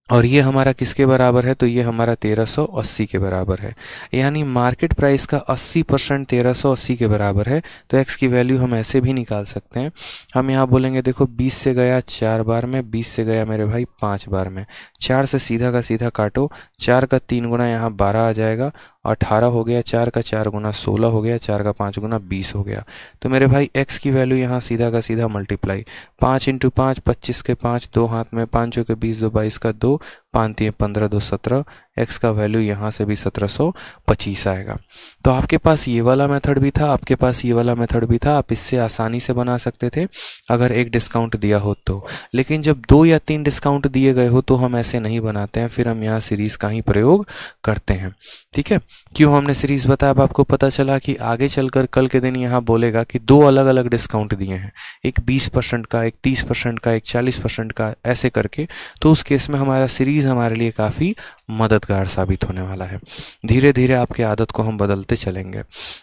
Speaker 1: और ये हमारा किसके बराबर है, तो ये हमारा 1380 के बराबर है। यानी मार्केट प्राइस का 80% 1380 के बराबर है। तो x की वैल्यू हम ऐसे भी निकाल सकते हैं। हम यहाँ बोलेंगे देखो 20 से गया 4 बार में, 20 से गया मेरे भाई 5 बार में, 4 से सीधा का सीधा काटो, 4 का 3 गुना यहाँ 12 आ जाएगा, 18 हो गया, 4 का 4 गुना 16 हो गया, 4 का 5 गुना 20 हो गया। तो मेरे भाई x की वैल्यू यहाँ सीधा का सीधा मल्टीप्लाई, 5 इंटू 5, 25 के 5, 2 हाथ में, 5 के 20, 2 22 का 2, 5 3 15, 2 17, x का वैल्यू यहाँ से भी 1725 आएगा। तो आपके पास ये वाला मेथड भी था, आपके पास ये वाला मेथड भी था, आप इससे आसानी से बना सकते थे अगर एक डिस्काउंट दिया हो तो। लेकिन जब 2 या 3 डिस्काउंट दिए गए हो तो हम ऐसे नहीं बनाते हैं, फिर हम यहाँ सीरीज़ का ही प्रयोग करते हैं। ठीक है, क्यों हमने सीरीज़ बताया, अब आपको पता चला कि आगे चलकर कल के दिन यहाँ बोलेगा कि 2 अलग अलग डिस्काउंट दिए हैं, एक 20% का, एक 30% का, एक 40% का, ऐसे करके। तो उस केस में हमारा सीरीज़ हमारे लिए काफ़ी मददगार साबित होने वाला है। धीरे धीरे आपकी आदत को हम बदलते चलेंगे।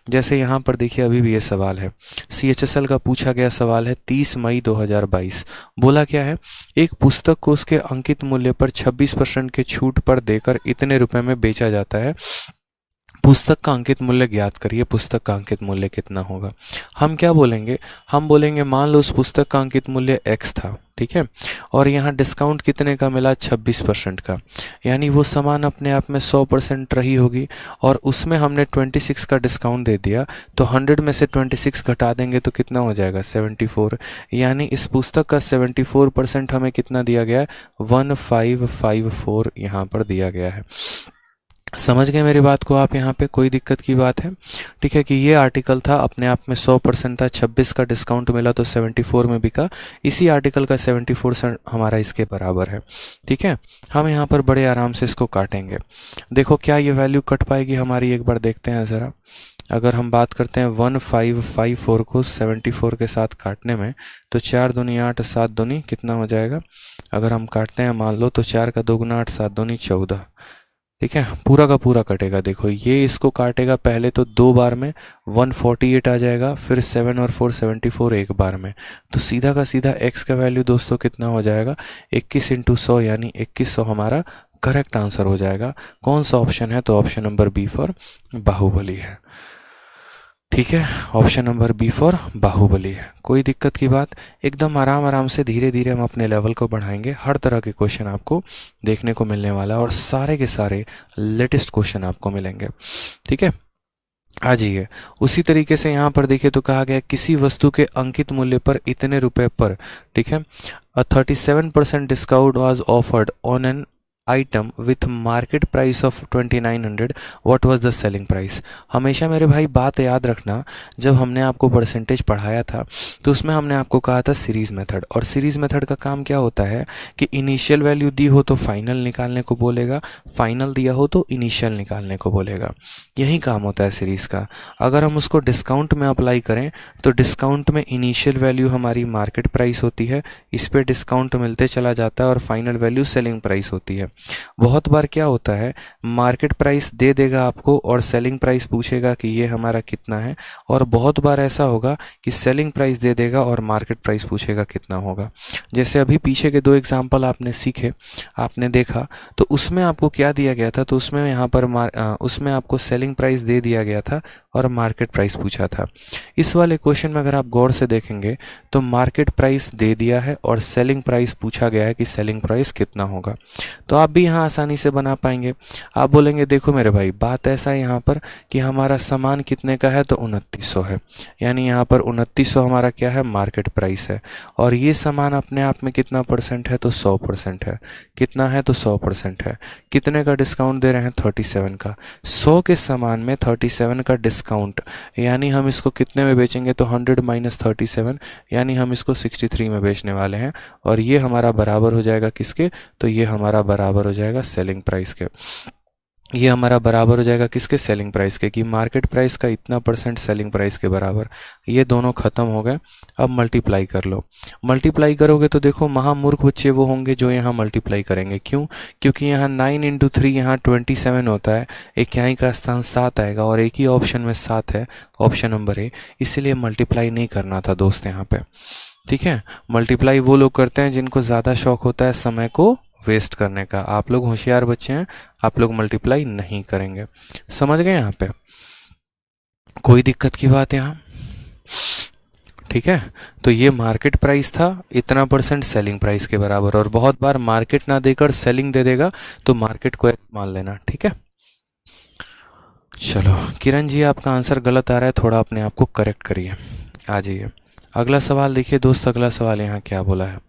Speaker 1: जैसे यहाँ पर देखिए अभी भी ये सवाल है, CHSL का पूछा गया सवाल है 30 मई 2022। बोला क्या है, एक पुस्तक को उसके अंकित मूल्य पर 26% के छूट पर देकर इतने रुपए में बेचा जाता है, पुस्तक का अंकित मूल्य ज्ञात करिए। पुस्तक का अंकित मूल्य कितना होगा। हम क्या बोलेंगे, हम बोलेंगे मान लो उस पुस्तक का अंकित मूल्य x था, ठीक है, और यहाँ डिस्काउंट कितने का मिला, 26% का, यानी वो सामान अपने आप में 100% रही होगी, और उसमें हमने 26 का डिस्काउंट दे दिया, तो 100 में से 26 घटा देंगे तो कितना हो जाएगा, 74। यानी इस पुस्तक का 74% हमें कितना दिया गया है, 1554 यहाँ पर दिया गया है। समझ गए मेरी बात को आप, यहाँ पे कोई दिक्कत की बात है। ठीक है, कि ये आर्टिकल था अपने आप में 100% था, 26 का डिस्काउंट मिला तो 74 में बिका, इसी आर्टिकल का 74% हमारा इसके बराबर है। ठीक है, हम यहाँ पर बड़े आराम से इसको काटेंगे। देखो क्या ये वैल्यू कट पाएगी हमारी, एक बार देखते हैं ज़रा। अगर हम बात करते हैं 1554 को 74 के साथ काटने में, तो 4 दूनी 8, 7 दूनी कितना हो जाएगा, अगर हम काटते हैं मान लो तो 4 का 2 गुना 8, 7 दूनी 14, ठीक है, पूरा का पूरा कटेगा। देखो ये इसको काटेगा, पहले तो 2 बार में 148 आ जाएगा, फिर 7 और 4 74 एक बार में। तो सीधा का सीधा x का वैल्यू दोस्तों कितना हो जाएगा, 21 इंटू 100 यानी 2100 हमारा करेक्ट आंसर हो जाएगा। कौन सा ऑप्शन है, तो option number B for Baahubali है। ठीक है, option number B for Baahubali है। कोई दिक्कत की बात, एकदम आराम आराम से धीरे धीरे हम अपने लेवल को बढ़ाएंगे। हर तरह के क्वेश्चन आपको देखने को मिलने वाला है और सारे के सारे लेटेस्ट क्वेश्चन आपको मिलेंगे। ठीक है, आ जाइए। उसी तरीके से यहाँ पर देखिए तो कहा गया किसी वस्तु के अंकित मूल्य पर इतने रुपए पर, ठीक है, 37% discount was offered on an item with market price of 2900, what was the selling price. हमेशा मेरे भाई बात याद रखना, जब हमने आपको परसेंटेज पढ़ाया था तो उसमें हमने आपको कहा था सीरीज मेथड, और सीरीज मेथड का काम क्या होता है कि इनिशियल वैल्यू दी हो तो फाइनल निकालने को बोलेगा, फाइनल दिया हो तो इनिशियल निकालने को बोलेगा। यही काम होता है सीरीज़ का। अगर हम उसको डिस्काउंट में अप्लाई करें तो डिस्काउंट में इनिशियल वैल्यू हमारी मार्केट प्राइस होती है, इस पर डिस्काउंट मिलते चला जाता है और फाइनल वैल्यू सेलिंग प्राइस होती है। बहुत बार क्या होता है, मार्केट प्राइस दे देगा आपको और सेलिंग प्राइस पूछेगा कि ये हमारा कितना है, और बहुत बार ऐसा होगा कि सेलिंग प्राइस दे देगा और मार्केट प्राइस पूछेगा कितना होगा। जैसे अभी पीछे के 2 एग्जाम्पल आपने सीखे, आपने देखा, तो उसमें आपको क्या दिया गया था, तो उसमें यहाँ पर उसमें आपको सेलिंग प्राइस दे दिया गया था और मार्केट प्राइस पूछा था। इस वाले क्वेश्चन में अगर आप गौर से देखेंगे तो मार्केट प्राइस दे दिया है और सेलिंग प्राइस पूछा गया है कि सेलिंग प्राइस कितना होगा। तो आप भी यहाँ आसानी से बना पाएंगे। आप बोलेंगे देखो मेरे भाई बात ऐसा है यहाँ पर कि हमारा सामान कितने का है, तो 2900 है, यानी यहाँ पर 2900 हमारा क्या है, मार्केट प्राइस है, और ये सामान अपने आप में कितना परसेंट है, तो 100% है। कितना है, तो 100% है। कितने का डिस्काउंट दे रहे हैं, 37 का। 100 के सामान में 37 का डिस्काउंट, यानी हम इसको कितने में बेचेंगे, तो 100 माइनस 37, यानी हम इसको 63 में बेचने वाले हैं, और ये हमारा बराबर हो जाएगा किसके, तो ये हमारा बराबर हो जाएगा सेलिंग प्राइस के। ये हमारा बराबर हो जाएगा किसके, सेलिंग प्राइस के, कि मार्केट प्राइस का इतना परसेंट सेलिंग प्राइस के बराबर। ये दोनों खत्म हो गए। अब मल्टीप्लाई कर लो। मल्टीप्लाई करोगे तो देखो महामूर्ख बच्चे वो होंगे जो यहाँ मल्टीप्लाई करेंगे। क्यों, क्योंकि यहाँ 9 इंटू 3 यहाँ 27 होता है, एक यहाँ का स्थान 7 आएगा और एक ही ऑप्शन में 7 है, ऑप्शन नंबर ए, इसलिए मल्टीप्लाई नहीं करना था दोस्त यहाँ पे। ठीक है, मल्टीप्लाई वो लोग करते हैं जिनको ज़्यादा शौक होता है समय को वेस्ट करने का। आप लोग होशियार बच्चे हैं, आप लोग मल्टीप्लाई नहीं करेंगे। समझ गए यहाँ पे, कोई दिक्कत की बात यहाँ। ठीक है, तो ये मार्केट प्राइस था, इतना परसेंट सेलिंग प्राइस के बराबर, और बहुत बार मार्केट ना देकर सेलिंग दे देगा तो मार्केट को मान लेना। ठीक है, चलो किरण जी आपका आंसर गलत आ रहा है, थोड़ा अपने आप को करेक्ट करिए। आ जाइए अगला सवाल देखिए दोस्त। अगला सवाल यहाँ क्या बोला है,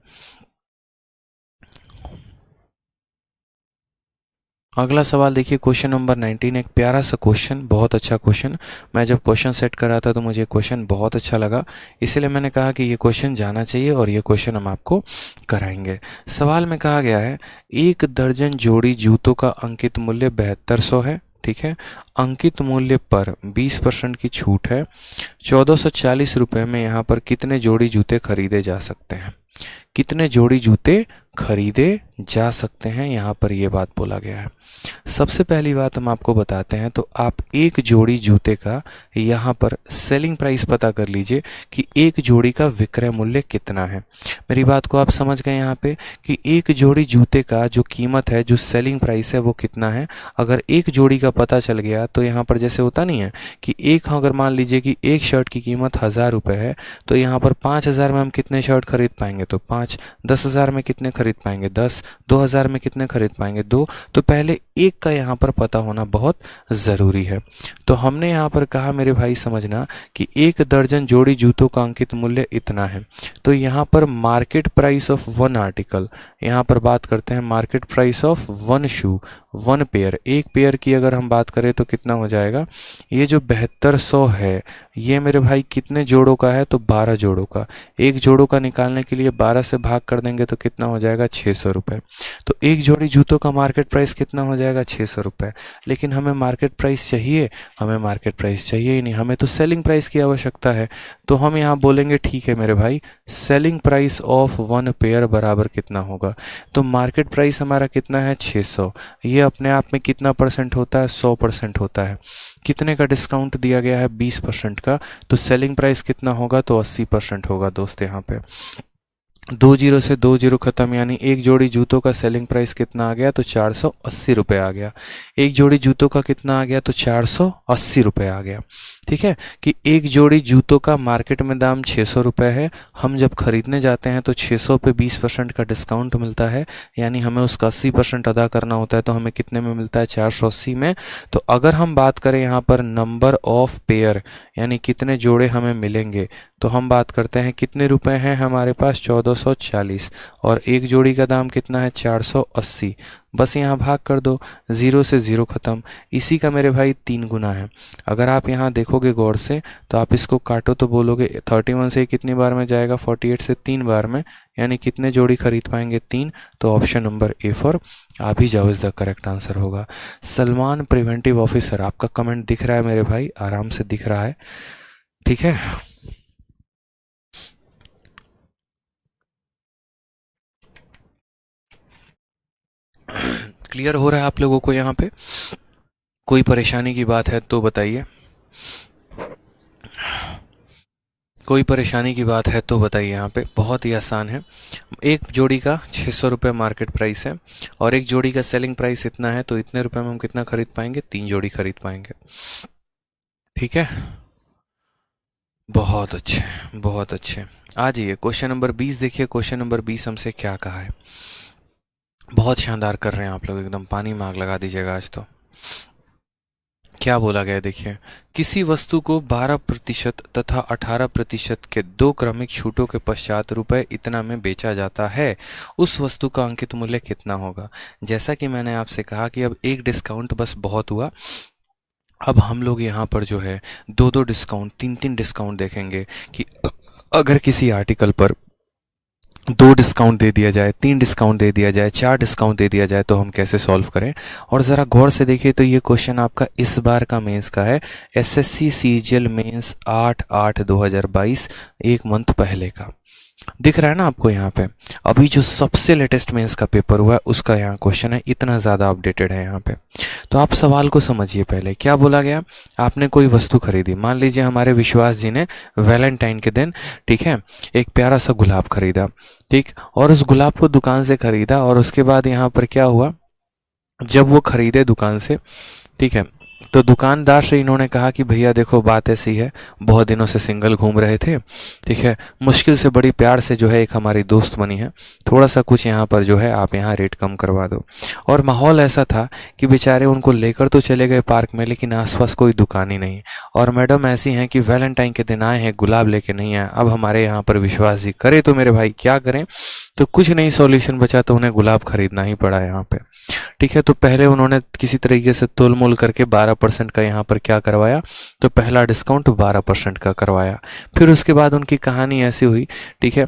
Speaker 1: अगला सवाल देखिए क्वेश्चन नंबर 19, एक प्यारा सा क्वेश्चन, बहुत अच्छा क्वेश्चन। मैं जब क्वेश्चन सेट कर रहा था तो मुझे क्वेश्चन बहुत अच्छा लगा, इसलिए मैंने कहा कि ये क्वेश्चन जाना चाहिए और ये क्वेश्चन हम आपको कराएंगे। सवाल में कहा गया है 1 दर्जन जोड़ी जूतों का अंकित मूल्य 7200 है। ठीक है, अंकित मूल्य पर 20% की छूट है। 1440 रुपये में यहाँ पर कितने जोड़ी जूते खरीदे जा सकते हैं, कितने जोड़ी जूते खरीदे जा सकते हैं, यहाँ पर ये बात बोला गया है। सबसे पहली बात हम आपको बताते हैं, तो आप एक जोड़ी जूते का यहाँ पर सेलिंग प्राइस पता कर लीजिए कि एक जोड़ी का विक्रय मूल्य कितना है। मेरी बात को आप समझ गए यहाँ पे कि एक जोड़ी जूते का जो कीमत है, जो सेलिंग प्राइस है वो कितना है। अगर एक जोड़ी का पता चल गया तो यहाँ पर जैसे होता नहीं है कि एक, अगर मान लीजिए कि एक शर्ट की कीमत 1000 रुपये है, तो यहाँ पर 5000 में हम कितने शर्ट खरीद पाएंगे, तो 5। 10,000 में कितने खरीद पाएंगे, 10। 2000 में कितने खरीद पाएंगे, 2। तो पहले एक का यहाँ पर पता होना बहुत ज़रूरी है। तो हमने यहाँ पर कहा मेरे भाई समझना कि 1 दर्जन जोड़ी जूतों का अंकित मूल्य इतना है। तो यहाँ पर मार्केट प्राइस ऑफ 1 आर्टिकल, यहाँ पर बात करते हैं market price of 1 shoe, 1 pair, एक पेयर की अगर हम बात करें तो कितना हो जाएगा, ये जो 7200 है ये मेरे भाई कितने जोड़ों का है, तो 12 जोड़ों का। एक जोड़ों का निकालने के लिए 12 से भाग कर देंगे तो कितना हो जाएगा, 600 रुपये। तो एक जोड़ी जूतों का मार्केट प्राइस कितना हो जाएगा, 600 रुपये। लेकिन हमें मार्केट प्राइस चाहिए, हमें मार्केट प्राइस चाहिए ही नहीं, हमें तो सेलिंग प्राइस की आवश्यकता है। तो हम यहाँ बोलेंगे ठीक है मेरे भाई, सेलिंग प्राइस ऑफ 1 पेयर बराबर कितना होगा, तो मार्केट प्राइस हमारा कितना है, 600। ये अपने आप में कितना परसेंट होता है, 100% होता है। कितने का डिस्काउंट दिया गया है, 20% का, तो सेलिंग प्राइस कितना होगा, तो 80% होगा दोस्त। यहाँ पे 20 से 20 खत्म, यानी एक जोड़ी जूतों का सेलिंग प्राइस कितना आ गया, तो 480 रुपये आ गया। एक जोड़ी जूतों का कितना आ गया, तो 480 रुपये आ गया। ठीक है, कि एक जोड़ी जूतों का मार्केट में दाम 600 रुपये है, हम जब खरीदने जाते हैं तो 600 पे 20% का डिस्काउंट मिलता है, यानी हमें उसका 80% अदा करना होता है, तो हमें कितने में मिलता है, 480 में। तो अगर हम बात करें यहाँ पर नंबर ऑफ पेयर, यानी कितने जोड़े हमें मिलेंगे, तो हम बात करते हैं कितने रुपए हैं हमारे पास, 1440, और एक जोड़ी का दाम कितना है, 480। बस यहाँ भाग कर दो, 0 से 0 ख़त्म। इसी का मेरे भाई 3 गुना है। अगर आप यहाँ देखोगे गौर से, तो आप इसको काटो तो बोलोगे 31 से कितनी बार में जाएगा, 48 से 3 बार में, यानी कितने जोड़ी खरीद पाएंगे, 3। तो ऑप्शन नंबर ए फॉर आप ही जाओ इज द करेक्ट आंसर होगा। सलमान प्रिवेंटिव ऑफिसर, आपका कमेंट दिख रहा है मेरे भाई, आराम से दिख रहा है, ठीक है। क्लियर हो रहा है आप लोगों को यहाँ पे? कोई परेशानी की बात है तो बताइए, कोई परेशानी की बात है तो बताइए। यहाँ पे बहुत ही आसान है। एक जोड़ी का 600 रुपये मार्केट प्राइस है, और एक जोड़ी का सेलिंग प्राइस इतना है, तो इतने रुपए में हम कितना खरीद पाएंगे, 3 जोड़ी खरीद पाएंगे। ठीक है, बहुत अच्छे, बहुत अच्छे। आ जाइए क्वेश्चन नंबर 20 देखिए। क्वेश्चन नंबर 20 हमसे क्या कहा है, बहुत शानदार कर रहे हैं आप लोग, एकदम पानी में आग लगा दीजिएगा आज तो। क्या बोला गया देखिए, किसी वस्तु को 12% तथा 18% के 2 क्रमिक छूटों के पश्चात रुपए इतना में बेचा जाता है, उस वस्तु का अंकित मूल्य कितना होगा। जैसा कि मैंने आपसे कहा कि अब एक डिस्काउंट बस बहुत हुआ, अब हम लोग यहाँ पर जो है 2-2 डिस्काउंट, 3-3 डिस्काउंट देखेंगे कि अगर किसी आर्टिकल पर 2 डिस्काउंट दे दिया जाए, 3 डिस्काउंट दे दिया जाए, 4 डिस्काउंट दे दिया जाए, तो हम कैसे सॉल्व करें। और ज़रा गौर से देखिए, तो ये क्वेश्चन आपका इस बार का मेंस का है, एसएससी सीजीएल मेंस 8/8/2022, एक मंथ पहले का। दिख रहा है ना आपको यहाँ पे, अभी जो सबसे लेटेस्ट मेंस का पेपर हुआ है उसका यहाँ क्वेश्चन है, इतना ज़्यादा अपडेटेड है यहाँ पे। तो आप सवाल को समझिए, पहले क्या बोला गया, आपने कोई वस्तु खरीदी, मान लीजिए हमारे विश्वास जी ने वैलेंटाइन के दिन, ठीक है, एक प्यारा सा गुलाब खरीदा, ठीक, और उस गुलाब को दुकान से खरीदा, और उसके बाद यहाँ पर क्या हुआ, जब वो खरीदे दुकान से, ठीक है, तो दुकानदार से इन्होंने कहा कि भैया देखो बात ऐसी है, बहुत दिनों से सिंगल घूम रहे थे, ठीक है, मुश्किल से बड़ी प्यार से जो है एक हमारी दोस्त बनी है, थोड़ा सा कुछ यहाँ पर जो है आप यहाँ रेट कम करवा दो। और माहौल ऐसा था कि बेचारे उनको लेकर तो चले गए पार्क में, लेकिन आसपास कोई दुकान ही नहीं, और मैडम ऐसी हैं कि वैलेंटाइन के दिन आए हैं, गुलाब लेके नहीं आए। अब हमारे यहाँ पर विश्वास जी करे तो मेरे भाई क्या करें, तो कुछ नहीं सॉल्यूशन बचा, तो उन्हें गुलाब खरीदना ही पड़ा यहाँ पे। ठीक है, तो पहले उन्होंने किसी तरीके से तोल मोल करके 12% का यहाँ पर क्या करवाया, तो पहला डिस्काउंट 12% का करवाया। फिर उसके बाद उनकी कहानी ऐसी हुई, ठीक है,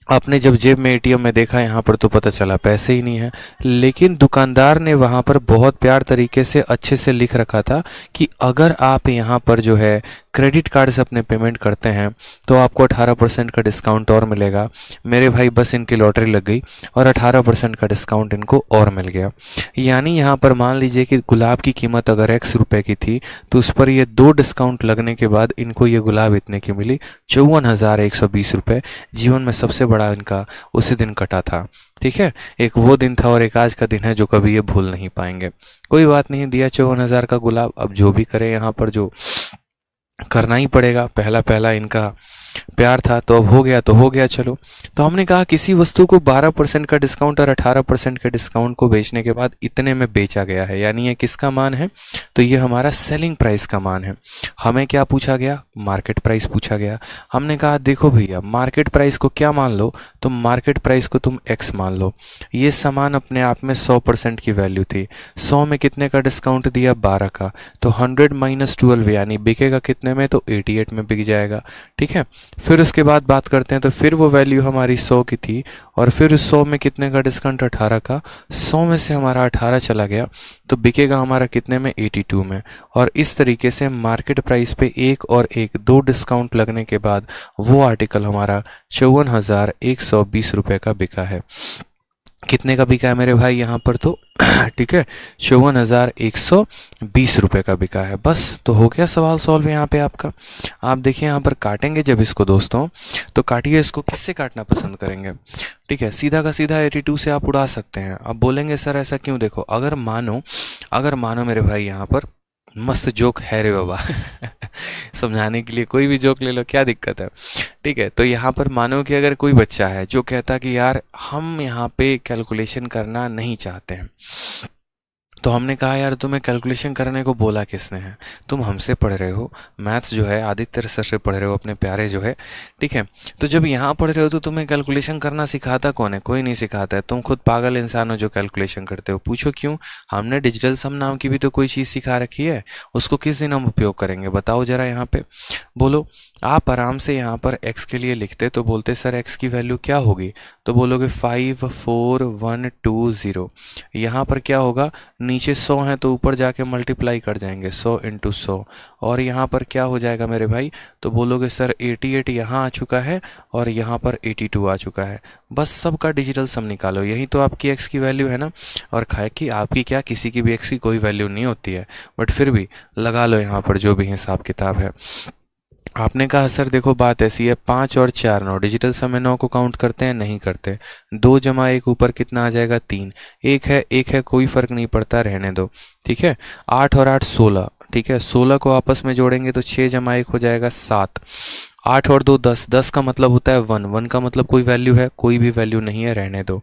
Speaker 1: आपने जब जेब में एटीएम में देखा यहाँ पर तो पता चला पैसे ही नहीं है, लेकिन दुकानदार ने वहाँ पर बहुत प्यार तरीके से अच्छे से लिख रखा था कि अगर आप यहाँ पर जो है क्रेडिट कार्ड से अपने पेमेंट करते हैं तो आपको 18% का डिस्काउंट और मिलेगा। मेरे भाई बस इनकी लॉटरी लग गई और 18% का डिस्काउंट इनको और मिल गया। यानी यहाँ पर मान लीजिए कि गुलाब की कीमत अगर X रुपए की थी, तो उस पर ये 2 डिस्काउंट लगने के बाद इनको ये गुलाब इतने की मिली, 54,120 रुपये। जीवन में सबसे बड़ा इनका उसी दिन कटा था। ठीक है, एक वो दिन था और एक आज का दिन है जो कभी ये भूल नहीं पाएंगे। कोई बात नहीं, दिया 54,000 का गुलाब, अब जो भी करें यहाँ पर जो करना ही पड़ेगा, पहला पहला इनका प्यार था तो अब हो गया तो हो गया, चलो। तो हमने कहा किसी वस्तु को 12% का डिस्काउंट और 18% के डिस्काउंट को बेचने के बाद इतने में बेचा गया है, यानी ये किसका मान है, तो ये हमारा सेलिंग प्राइस का मान है। हमें क्या पूछा गया, मार्केट प्राइस पूछा गया। हमने कहा देखो भैया मार्केट प्राइस को क्या मान लो, तो मार्केट प्राइस को तुम X मान लो। ये सामान अपने आप में 100% की वैल्यू थी, 100 में कितने का डिस्काउंट दिया, 12 का, तो 100 - 12 यानी बिकेगा कितने में, तो 88 में बिक जाएगा। ठीक है, फिर उसके बाद बात करते हैं, तो फिर वो वैल्यू हमारी 100 की थी और फिर उस 100 में कितने का डिस्काउंट, 18 का, 100 में से हमारा 18 चला गया तो बिकेगा हमारा कितने में, 82 में। और इस तरीके से मार्केट प्राइस पे एक और एक 2 डिस्काउंट लगने के बाद वो आर्टिकल हमारा 54,120 रुपये का बिका है। कितने का बिका है मेरे भाई यहाँ पर तो ठीक है, 54,120 रुपये का बिका है। बस तो हो गया सवाल सॉल्व यहाँ पे आपका। आप देखिए यहाँ पर काटेंगे जब इसको दोस्तों, तो काटिए इसको, किससे काटना पसंद करेंगे? ठीक है, सीधा का सीधा 82 से आप उड़ा सकते हैं। अब बोलेंगे सर ऐसा क्यों? देखो, अगर मानो मेरे भाई यहाँ पर मस्त जोक है रे बाबा समझाने के लिए कोई भी जोक ले लो, क्या दिक्कत है? ठीक है, तो यहाँ पर मानो कि अगर कोई बच्चा है जो कहता कि यार हम यहाँ पे कैलकुलेशन करना नहीं चाहते हैं, तो हमने कहा यार तुम्हें कैलकुलेशन करने को बोला किसने है? तुम हमसे पढ़ रहे हो मैथ्स जो है, आदित्य सर से पढ़ रहे हो अपने प्यारे जो है। ठीक है, तो जब यहाँ पढ़ रहे हो तो तुम्हें कैलकुलेशन करना सिखाता कौन है? कोई नहीं सिखाता है, तुम खुद पागल इंसान हो जो कैलकुलेशन करते हो। पूछो क्यों? हमने डिजिटल सम नाम की भी तो कोई चीज़ सिखा रखी है, उसको किस दिन हम उपयोग करेंगे बताओ जरा यहाँ पे। बोलो, आप आराम से यहाँ पर x के लिए लिखते तो बोलते सर x की वैल्यू क्या होगी? तो बोलोगे 54120। यहाँ पर क्या होगा, नीचे 100 है तो ऊपर जाके मल्टीप्लाई कर जाएंगे 100 इंटू 100, और यहाँ पर क्या हो जाएगा मेरे भाई? तो बोलोगे सर 88 यहाँ आ चुका है और यहाँ पर 82 आ चुका है। बस सबका डिजिटल सम निकालो, यही तो आपकी x की वैल्यू है ना। और खाए कि आपकी क्या, किसी की भी x की कोई वैल्यू नहीं होती है, बट फिर भी लगा लो यहाँ पर जो भी हिसाब किताब है। आपने कहा सर देखो बात ऐसी है, 5 और 4 9, डिजिटल समय 9 को काउंट करते हैं? नहीं करते। 2 जमा 1 ऊपर कितना आ जाएगा? 3। एक है कोई फर्क नहीं पड़ता, रहने दो। ठीक है, 8 और 8 16। ठीक है, 16 को आपस में जोड़ेंगे तो 6 जमा 1 हो जाएगा 7। 8 और 2 10, 10 का मतलब होता है 1, 1 का मतलब कोई वैल्यू है? कोई भी वैल्यू नहीं है, रहने दो।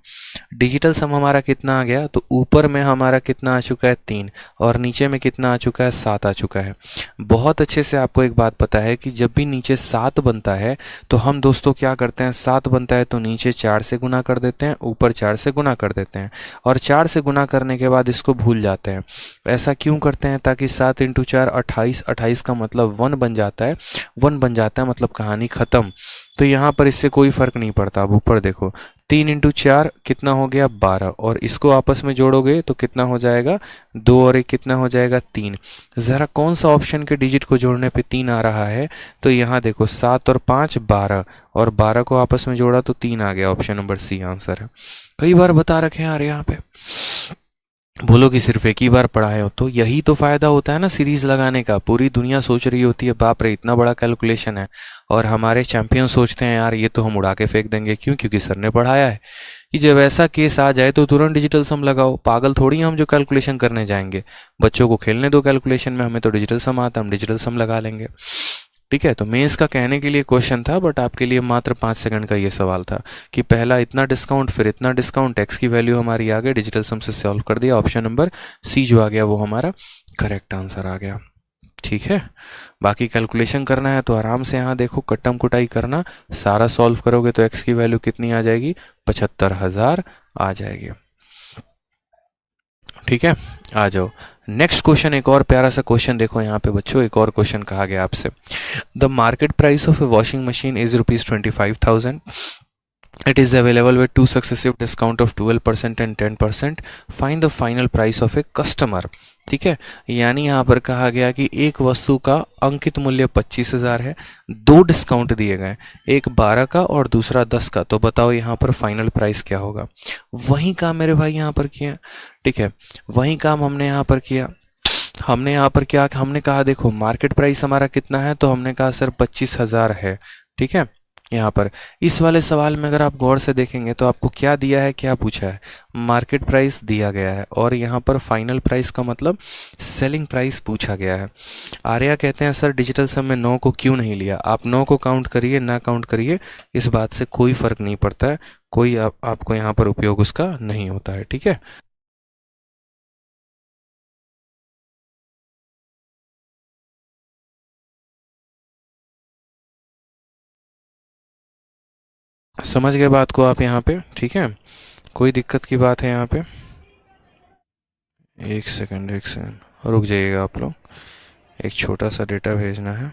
Speaker 1: डिजिटल सम हमारा कितना आ गया? तो ऊपर में हमारा कितना आ चुका है? 3, और नीचे में कितना आ चुका है? 7 आ चुका है। बहुत अच्छे से आपको एक बात पता है कि जब भी नीचे 7 बनता है तो हम दोस्तों क्या करते हैं? 7 बनता है तो नीचे 4 से गुना कर देते हैं, ऊपर 4 से गुना कर देते हैं, और 4 से गुना करने के बाद इसको भूल जाते हैं। ऐसा क्यों करते हैं? ताकि 7 इंटू 4 28, 28 का मतलब 1 बन जाता है, 1 बन जाता है मतलब कहानी ख़त्म। तो यहाँ पर इससे कोई फ़र्क नहीं पड़ता। अब ऊपर देखो, 3 इंटू 4 कितना हो गया? 12, और इसको आपस में जोड़ोगे तो कितना हो जाएगा? 2 और 1 कितना हो जाएगा? 3। ज़रा कौन सा ऑप्शन के डिजिट को जोड़ने पे 3 आ रहा है? तो यहाँ देखो, 7 और 5 12, और 12 को आपस में जोड़ा तो 3 आ गया। ऑप्शन नंबर सी आंसर है। कई बार बता रखे हैं यार यहाँ पे। बोलो कि सिर्फ एक ही बार पढ़ाए हो, तो यही तो फ़ायदा होता है ना सीरीज़ लगाने का। पूरी दुनिया सोच रही होती है बाप रे इतना बड़ा कैलकुलेशन है, और हमारे चैंपियन सोचते हैं यार ये तो हम उड़ा के फेंक देंगे। क्यों? क्योंकि सर ने पढ़ाया है। कि जब ऐसा केस आ जाए तो तुरंत डिजिटल सम लगाओ। पागल थोड़ी हम जो कैलकुलेशन करने जाएंगे। बच्चों को खेलने दो कैलकुलेशन में, हमें तो डिजिटल सम आता, हम डिजिटल सम लगा लेंगे। ठीक है, तो मेंस का कहने के लिए क्वेश्चन था, बट आपके लिए मात्र 5 सेकंड का ये सवाल था कि पहला इतना डिस्काउंट, फिर इतना डिस्काउंट, एक्स की वैल्यू हमारी आ गई, डिजिटल सम से सॉल्व कर दिया। ऑप्शन नंबर सी जो आ गया वो हमारा करेक्ट आंसर आ गया। ठीक है, बाकी कैलकुलेशन करना है तो आराम से यहाँ देखो, कट्टम कुटाई करना, सारा सॉल्व करोगे तो एक्स की वैल्यू कितनी आ जाएगी? 75,000 आ जाएगी। ठीक है, आ जाओ नेक्स्ट क्वेश्चन। एक और प्यारा सा क्वेश्चन देखो यहाँ पे बच्चों, एक और क्वेश्चन कहा गया आपसे। The market price of A washing machine is ₹25,000. It is available with two successive discount of 12% and 10%. Find the final price of a customer. ठीक है, यानी यहाँ पर कहा गया कि एक वस्तु का अंकित मूल्य 25,000 है, दो डिस्काउंट दिए गए, एक 12 का और दूसरा 10 का। तो बताओ यहाँ पर फाइनल प्राइस क्या होगा? वही काम मेरे भाई यहाँ पर किया। ठीक है, वही काम हमने यहाँ पर किया। हमने यहाँ पर क्या, हमने कहा देखो मार्केट प्राइस हमारा कितना है, तो हमने कहा सर 25,000 है। ठीक है, यहाँ पर इस वाले सवाल में अगर आप गौर से देखेंगे तो आपको क्या दिया है, क्या पूछा है? मार्केट प्राइस दिया गया है, और यहाँ पर फाइनल प्राइस का मतलब सेलिंग प्राइस पूछा गया है। आर्या कहते हैं सर डिजिटल सम में 9 को क्यों नहीं लिया? आप 9 को काउंट करिए ना काउंट करिए, इस बात से कोई फ़र्क नहीं पड़ता है, कोई आपको यहाँ पर उपयोग उसका नहीं होता है। ठीक है, समझ गए बात को आप यहाँ पे? ठीक है, कोई दिक्कत की बात है यहाँ पे? एक सेकंड, एक सेकंड रुक जाइएगा आप लोग, एक छोटा सा डेटा भेजना है।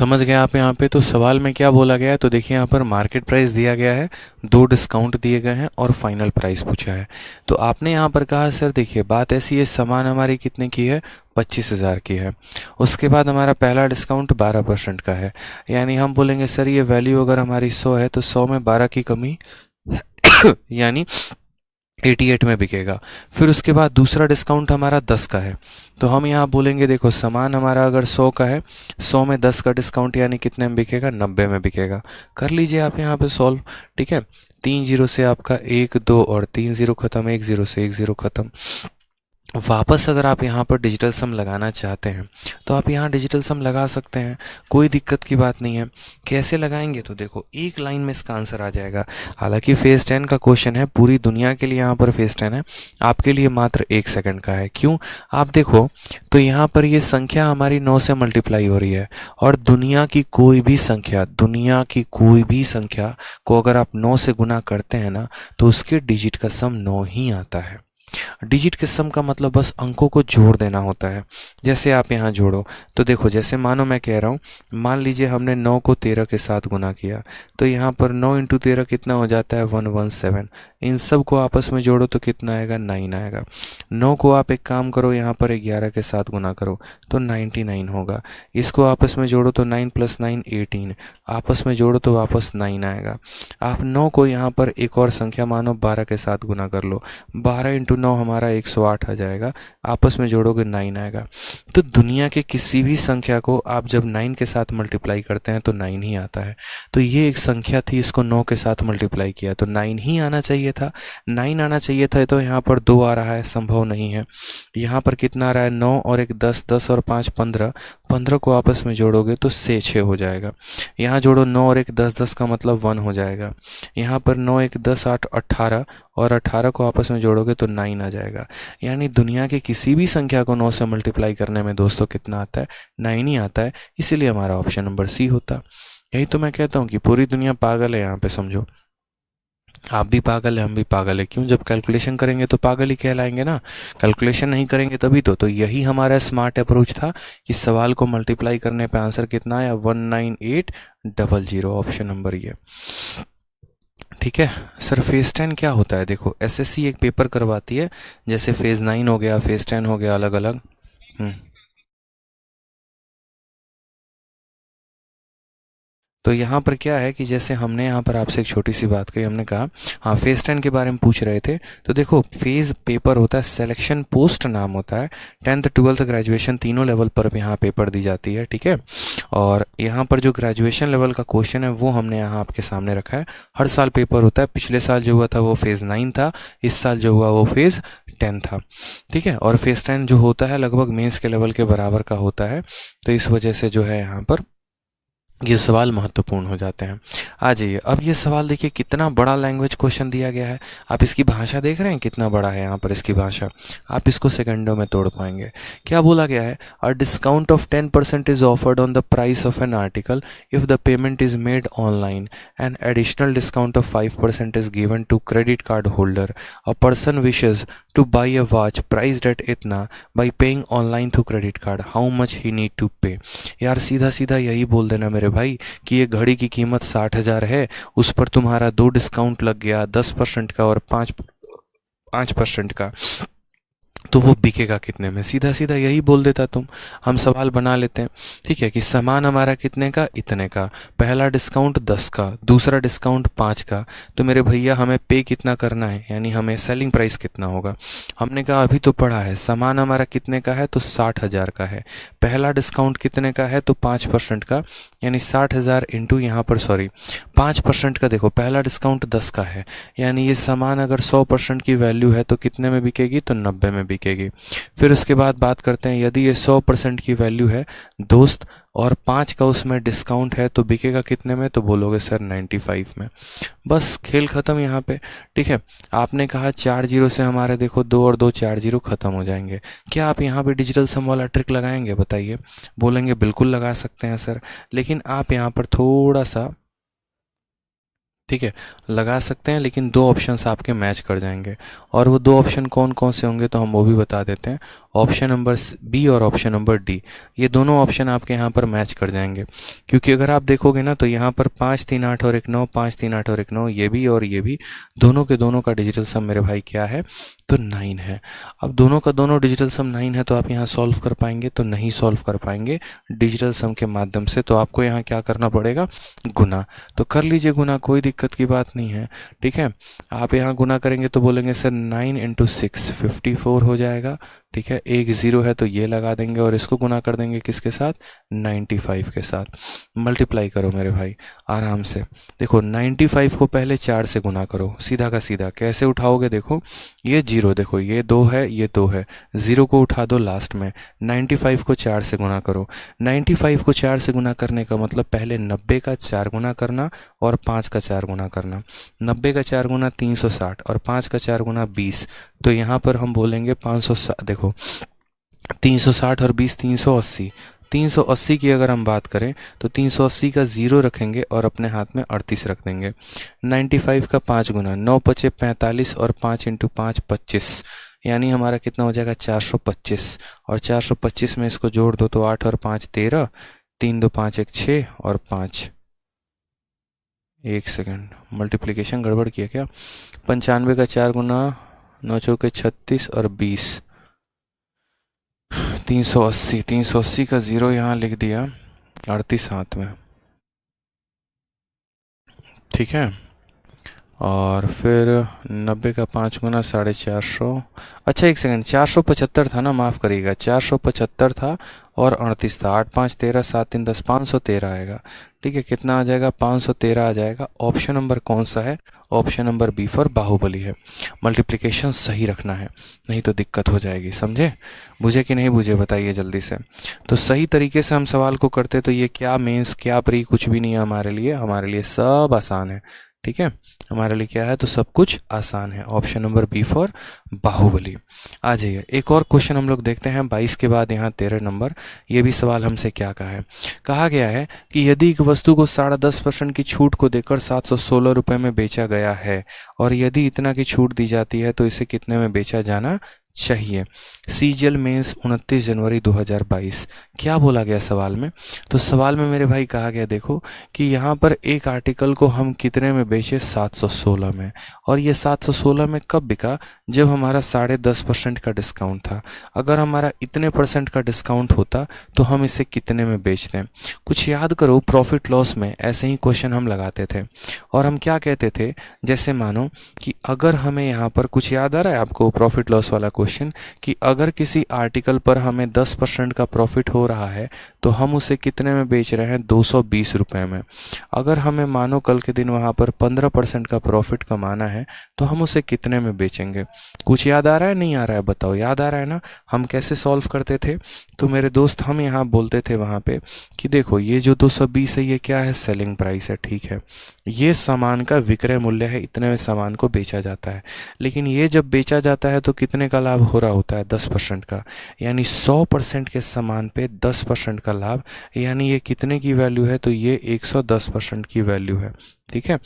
Speaker 1: समझ गए आप यहाँ पे। तो सवाल में क्या बोला गया है, तो देखिए यहाँ पर मार्केट प्राइस दिया गया है, 2 डिस्काउंट दिए गए हैं और फाइनल प्राइस पूछा है। तो आपने यहाँ पर कहा सर देखिए बात ऐसी है, सामान हमारी कितने की है, 25,000 की है। उसके बाद हमारा पहला डिस्काउंट 12% का है, यानी हम बोलेंगे सर ये वैल्यू अगर हमारी 100 है तो 100 में 12 की कमी यानी 88 में बिकेगा। फिर उसके बाद दूसरा डिस्काउंट हमारा 10 का है, तो हम यहाँ बोलेंगे देखो सामान हमारा अगर 100 का है, 100 में 10 का डिस्काउंट यानी कितने में बिकेगा, 90 में बिकेगा। कर लीजिए आप यहाँ पे सॉल्व। ठीक है, 3 जीरो से आपका 1 2 और 3 जीरो खत्म, 1 जीरो से 1 जीरो खत्म। वापस अगर आप यहाँ पर डिजिटल सम लगाना चाहते हैं तो आप यहाँ डिजिटल सम लगा सकते हैं, कोई दिक्कत की बात नहीं है। कैसे लगाएंगे, तो देखो एक लाइन में इसका आंसर आ जाएगा। हालांकि फेज 10 का क्वेश्चन है, पूरी दुनिया के लिए यहाँ पर फेज 10 है, आपके लिए मात्र 1 सेकंड का है। क्यों, आप देखो तो यहाँ पर ये संख्या हमारी 9 से मल्टीप्लाई हो रही है, और दुनिया की कोई भी संख्या, दुनिया की कोई भी संख्या को अगर आप 9 से गुना करते हैं ना, तो उसके डिजिट का सम 9 ही आता है। डिजिट के सम का मतलब बस अंकों को जोड़ देना होता है। जैसे आप यहाँ जोड़ो, तो देखो जैसे मानो मैं कह रहा हूँ, मान लीजिए हमने 9 को 13 के साथ गुना किया, तो यहाँ पर 9 इंटू 13 कितना हो जाता है, 117। इन सब को आपस में जोड़ो तो कितना आएगा, 9 आएगा। 9 को आप एक काम करो, यहाँ पर 11 के साथ गुना करो तो 99 होगा। इसको आपस में जोड़ो तो 9 + 9 18, आपस में जोड़ो तो वापस 9 आएगा। आप 9 को यहाँ पर एक और संख्या मानो 12 के साथ गुना कर लो, 12 × 9 हमारा 108 आ जाएगा, आपस में जोड़ोगे 9 आएगा। तो दुनिया के किसी भी संख्या को आप जब 9 के साथ मल्टीप्लाई करते हैं तो 9 ही आता है। तो ये एक संख्या थी, इसको 9 के साथ मल्टीप्लाई किया तो 9 ही आना चाहिए था, 9 आना चाहिए था। तो यहाँ पर 2 आ रहा है, संभव नहीं है। यहाँ पर कितना आ रहा है, 9 और 1 10, 10 और 5 15, 15 को आपस में जोड़ोगे तो 6 हो जाएगा। यहाँ जोड़ो 9 और 1 10, 10 का मतलब 1 हो जाएगा। यहाँ पर 9 1 10 8 18, और 18 को आपस में जोड़ोगे तो 9 आ जाएगा। यानी दुनिया के किसी भी संख्या को 9 से मल्टीप्लाई करने में दोस्तों कितना आता है, 9 ही आता है। इसीलिए हमारा ऑप्शन नंबर सी होता। यही तो मैं कहता हूँ कि पूरी दुनिया पागल है, यहाँ पे समझो आप भी पागल है, हम भी पागल है। क्यों, जब कैलकुलेशन करेंगे तो पागल ही कहलाएंगे ना, कैलकुलेशन नहीं करेंगे तभी तो यही हमारा स्मार्ट अप्रोच था कि सवाल को मल्टीप्लाई करने पे आंसर कितना आया, 19800। ऑप्शन नंबर ये। ठीक है सर, फेज 10 क्या होता है, देखो एसएससी एक पेपर करवाती है, जैसे फेज 9 हो गया, फेज 10 हो गया, अलग अलग। तो यहाँ पर क्या है कि जैसे हमने यहाँ पर आपसे एक छोटी सी बात कही, हमने कहा हाँ फेज 10 के बारे में पूछ रहे थे। तो देखो फेज पेपर होता है, सिलेक्शन पोस्ट नाम होता है, 10th 12th ग्रेजुएशन तीनों लेवल पर यहाँ पेपर दी जाती है। ठीक है, और यहाँ पर जो ग्रेजुएशन लेवल का क्वेश्चन है वो हमने यहाँ आपके सामने रखा है। हर साल पेपर होता है, पिछले साल जो हुआ था वो फेज़ 9 था, इस साल जो हुआ वो फेज़ 10 था। ठीक है, और फेज़ 10 जो होता है लगभग मेंस के लेवल के बराबर का होता है, तो इस वजह से जो है यहाँ पर ये सवाल महत्वपूर्ण हो जाते हैं। आ जाइए, अब ये सवाल देखिए कितना बड़ा लैंग्वेज क्वेश्चन दिया गया है। आप इसकी भाषा देख रहे हैं कितना बड़ा है यहाँ पर इसकी भाषा, आप इसको सेकंडों में तोड़ पाएंगे। क्या बोला गया है, a discount of 10% is offered on the price of an article if the payment is made online, an additional discount of 5% is given to credit card holder. A person wishes to buy a watch priced at इतना by paying online through credit card, how much he need to pay. यार सीधा सीधा यही बोल देना मेरे भाई कि ये घड़ी की कीमत 60,000 है, उस पर तुम्हारा 2 डिस्काउंट लग गया, 10% का और 5% का, तो वो बिकेगा कितने में। सीधा सीधा यही बोल देता तुम, हम सवाल बना लेते हैं। ठीक है, कि सामान हमारा कितने का, इतने का, पहला डिस्काउंट 10 का, दूसरा डिस्काउंट 5 का, तो मेरे भैया हमें पे कितना करना है, यानी हमें सेलिंग प्राइस कितना होगा। हमने कहा अभी तो पढ़ा है, सामान हमारा कितने का है, तो 60,000 का है, पहला डिस्काउंट कितने का है, तो 5% का, यानी 60,000 इंटू यहाँ पर 5% का। देखो पहला डिस्काउंट 10 का है, यानी ये सामान अगर 100% की वैल्यू है तो कितने में बिकेगी, तो 90 में बिकेगी। फिर उसके बाद बात करते हैं, यदि ये 100% की वैल्यू है दोस्त और 5 का उसमें डिस्काउंट है तो बिकेगा कितने में, तो बोलोगे सर 95 में। बस खेल ख़त्म यहाँ पे। ठीक है, आपने कहा 4 जीरो से हमारे देखो 2 और 2 4 जीरो ख़त्म हो जाएंगे। क्या आप यहाँ पे डिजिटल सम वाला ट्रिक लगाएंगे, बताइए। बोलेंगे बिल्कुल लगा सकते हैं सर, लेकिन आप यहाँ पर थोड़ा सा ठीक है, लगा सकते हैं, लेकिन दो ऑप्शंस आपके मैच कर जाएंगे। और वो दो ऑप्शन कौन कौन से होंगे तो हम वो भी बता देते हैं। ऑप्शन नंबर बी और ऑप्शन नंबर डी, ये दोनों ऑप्शन आपके यहाँ पर मैच कर जाएंगे। क्योंकि अगर आप देखोगे ना तो यहाँ पर 5 3 8 और 1 9, 5 3 8 और 1 9, ये भी और ये भी, दोनों के दोनों का डिजिटल सम मेरे भाई क्या है, तो 9 है। अब दोनों का दोनों डिजिटल सम 9 है, तो आप यहाँ सॉल्व कर पाएंगे तो नहीं सॉल्व कर पाएंगे डिजिटल सम के माध्यम से। तो आपको यहाँ क्या करना पड़ेगा, गुना। तो कर लीजिए गुना, कोई दिक्कत की बात नहीं है। ठीक है, आप यहाँ गुना करेंगे तो बोलेंगे सर 9 इंटू 6 54 हो जाएगा। ठीक है, एक ज़ीरो है तो ये लगा देंगे और इसको गुना कर देंगे किसके साथ, 95 के साथ। मल्टीप्लाई करो मेरे भाई आराम से। देखो 95 को पहले 4 से गुना करो, सीधा का सीधा। कैसे उठाओगे, देखो ये जीरो, देखो ये 2 है, ये 2 है, ज़ीरो को उठा दो लास्ट में। 95 को 4 से गुना करो। 95 को 4 से गुना करने का मतलब पहले 90 का 4 गुना करना और 5 का 4 गुना करना। 90 का 4 गुना 360 और 5 का 4 गुना 20। तो यहाँ पर हम बोलेंगे 560, देखो 360 और 20 380। 380 की अगर हम बात करें तो 380 का ज़ीरो रखेंगे और अपने हाथ में 38 रख देंगे। 95 का 5 गुना, 9 पचे 45 और 5 इंटू 5 25, यानी हमारा कितना हो जाएगा 425। और 425 में इसको जोड़ दो तो 8 और 5 13, 3 2 5 1 6 और 5, एक सेकंड मल्टीप्लिकेशन गड़बड़ किया क्या। 95 का 4 गुना 9 चौके 36 और 20, 380। 380 का ज़ीरो यहाँ लिख दिया, 38 हाथ में। ठीक है, और फिर 90 का 5 गुना 450। अच्छा एक सेकंड, 475 था ना, माफ़ करिएगा, 475 था और 38 था। 8 5 13, 7 3 10, 513 आएगा। ठीक है, कितना आ जाएगा, 513 आ जाएगा। ऑप्शन नंबर कौन सा है, option number B for Baahubali है। मल्टीप्लिकेशन सही रखना है, नहीं तो दिक्कत हो जाएगी। समझे, बुझे कि नहीं बुझे, बताइए जल्दी से। तो सही तरीके से हम सवाल को करते तो ये क्या मेंस क्या प्री कुछ भी नहीं है हमारे लिए सब आसान है। ठीक है, हमारे लिए क्या है, तो सब कुछ आसान है। Option number B for Baahubali. आ जाइए एक और क्वेश्चन हम लोग देखते हैं। 22 के बाद यहाँ 13 नंबर। ये भी सवाल हमसे क्या कहा है, कहा गया है कि यदि एक वस्तु को 10.5% की छूट को देकर 716 रुपये में बेचा गया है और यदि इतना की छूट दी जाती है तो इसे कितने में बेचा जाना चाहिए। सीजीएल मेंस 29 जनवरी 2022। क्या बोला गया सवाल में, तो सवाल में मेरे भाई कहा गया, देखो कि यहाँ पर एक आर्टिकल को हम कितने में बेचे, 716 में। और ये 716 में कब बिका, जब हमारा 10.5% का डिस्काउंट था। अगर हमारा इतने परसेंट का डिस्काउंट होता तो हम इसे कितने में बेचते हैं। कुछ याद करो, प्रॉफिट लॉस में ऐसे ही क्वेश्चन हम लगाते थे और हम क्या कहते थे, जैसे मानो कि अगर हमें यहाँ पर कुछ याद आ रहा है आपको प्रॉफिट लॉस वाला क्वेश्चन, कि अगर किसी आर्टिकल पर हमें 10% का प्रॉफिट हो रहा है तो हम उसे कितने में बेच रहे हैं, 220 रुपये में। अगर हमें मानो कल के दिन वहाँ पर 15% का प्रॉफिट कमाना है तो हम उसे कितने में बेचेंगे। कुछ याद आ रहा है, नहीं आ रहा है, बताओ। याद आ रहा है ना, हम कैसे सॉल्व करते थे। तो मेरे दोस्त हम यहाँ बोलते थे वहाँ पे कि देखो ये जो 220 है ये क्या है, सेलिंग प्राइस है। ठीक है, ये सामान का विक्रय मूल्य है, इतने में सामान को बेचा जाता है। लेकिन ये जब बेचा जाता है तो कितने का लाभ हो रहा होता है, 10% का। यानी 100% के सामान पे 10% का लाभ, यानी ये कितने की वैल्यू है, तो ये 110% की वैल्यू है। ठीक है,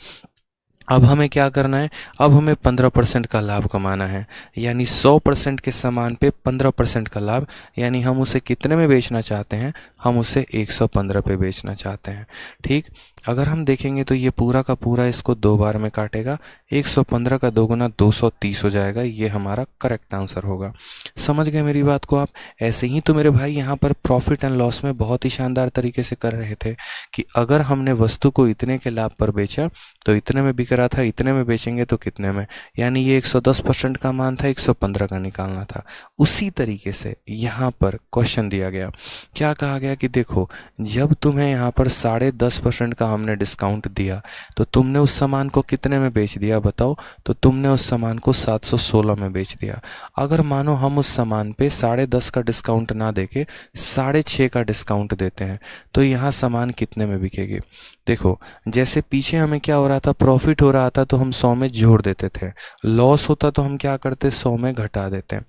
Speaker 1: अब हमें क्या करना है, अब हमें 15% का लाभ कमाना है। यानी 100% के सामान पे 15% का लाभ, यानी हम उसे कितने में बेचना चाहते हैं, हम उसे 115 पे बेचना चाहते हैं। ठीक, अगर हम देखेंगे तो ये पूरा का पूरा इसको दो बार में काटेगा, 115 का 2 गुना 230 हो जाएगा। ये हमारा करेक्ट आंसर होगा। समझ गए मेरी बात को आप। ऐसे ही तो मेरे भाई यहाँ पर प्रॉफिट एंड लॉस में बहुत ही शानदार तरीके से कर रहे थे कि अगर हमने वस्तु को इतने के लाभ पर बेचा तो इतने में बिक रहा था, इतने में बेचेंगे तो कितने में, यानी ये 110% का मान था, 115 का निकालना था। उसी तरीके से यहाँ पर क्वेश्चन दिया गया, क्या कहा गया कि देखो जब तुम्हें यहाँ पर 10.5% का हमने डिस्काउंट दिया तो तुमने उस सामान को कितने में बेच दिया, बताओ। तो तुमने उस सामान को 716 में बेच दिया। अगर मानो हम उस सामान पे 10.5 का डिस्काउंट ना देके 6.5 का डिस्काउंट देते हैं तो यहाँ सामान कितने में बिकेगी। देखो जैसे पीछे हमें क्या हो रहा था, प्रॉफिट हो हो रहा था तो हम 100 में जोड़ देते थे, लॉस होता तो हम क्या करते, 100 में घटा देते।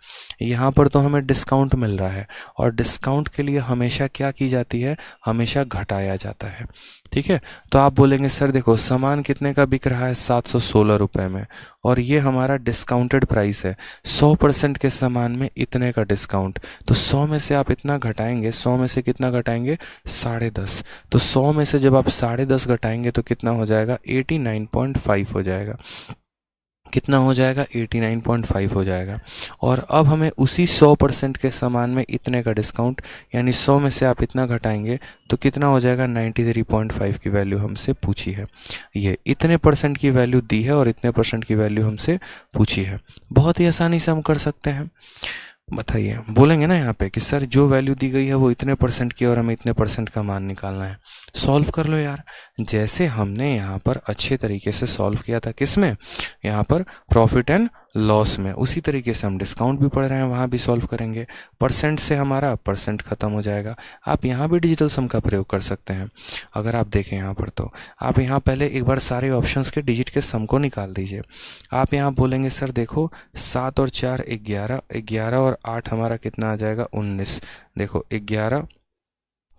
Speaker 1: यहाँ पर तो हमें डिस्काउंट मिल रहा है और डिस्काउंट के लिए हमेशा क्या की जाती है, हमेशा घटाया जाता है। ठीक है, तो आप बोलेंगे सर देखो सामान कितने का बिक रहा है, 716 रुपये में, और ये हमारा डिस्काउंटेड प्राइस है, 100% के सामान में इतने का डिस्काउंट, तो 100 में से आप इतना घटाएंगे, 100 में से कितना घटाएंगे, 10.5। तो 100 में से जब आप 10.5 घटाएंगे तो कितना हो जाएगा, 89.5 हो जाएगा। कितना हो जाएगा, 89.5 हो जाएगा। और अब हमें उसी 100% के सामान में इतने का डिस्काउंट, यानी 100 में से आप इतना घटाएंगे तो कितना हो जाएगा, 93.5 की वैल्यू हमसे पूछी है। ये इतने परसेंट की वैल्यू दी है और इतने परसेंट की वैल्यू हमसे पूछी है। बहुत ही आसानी से हम कर सकते हैं। बताइए, बोलेंगे ना यहाँ पे कि सर जो वैल्यू दी गई है वो इतने परसेंट की और हमें इतने परसेंट का मान निकालना है, सॉल्व कर लो यार। जैसे हमने यहाँ पर अच्छे तरीके से सॉल्व किया था, किस में, यहाँ पर प्रॉफिट एंड लॉस में, उसी तरीके से हम डिस्काउंट भी पढ़ रहे हैं, वहाँ भी सॉल्व करेंगे। परसेंट से हमारा परसेंट खत्म हो जाएगा। आप यहाँ भी डिजिटल सम का प्रयोग कर सकते हैं। अगर आप देखें यहाँ पर तो आप यहाँ पहले एक बार सारे ऑप्शंस के डिजिट के सम को निकाल दीजिए। आप यहाँ बोलेंगे सर देखो 7 और 4 11, 11 और 8 हमारा कितना आ जाएगा, 19। देखो 11,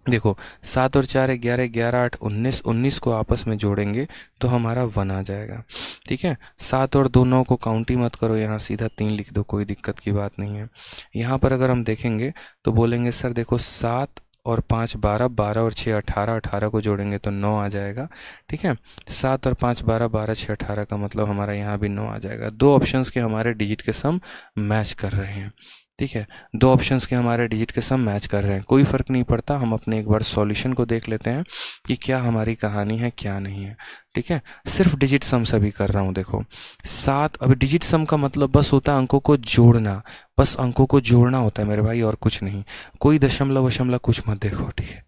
Speaker 1: देखो 7 और 4 11, 11 8 19, 19 को आपस में जोड़ेंगे तो हमारा 1 आ जाएगा। ठीक है, 7 और 2 9 को काउंट ही मत करो, यहाँ सीधा 3 लिख दो, कोई दिक्कत की बात नहीं है। यहाँ पर अगर हम देखेंगे तो बोलेंगे सर देखो 7 और 5 12, 12 और 6 18, 18 को जोड़ेंगे तो 9 आ जाएगा। ठीक है, 7 और 5 12, 12 6 18 का मतलब हमारा यहाँ भी 9 आ जाएगा। दो ऑप्शंस के हमारे डिजिट के सम मैच कर रहे हैं। ठीक है, दो ऑप्शंस के हमारे डिजिट के सम मैच कर रहे हैं, कोई फ़र्क नहीं पड़ता। हम अपने एक बार सॉल्यूशन को देख लेते हैं कि क्या हमारी कहानी है क्या नहीं है। ठीक है, सिर्फ डिजिट सम से भी कर रहा हूँ। देखो 7, अभी डिजिट सम का मतलब बस होता है अंकों को जोड़ना, बस अंकों को जोड़ना होता है मेरे भाई, और कुछ नहीं। कोई दशमलव वशमलव कुछ मत देखो। ठीक है,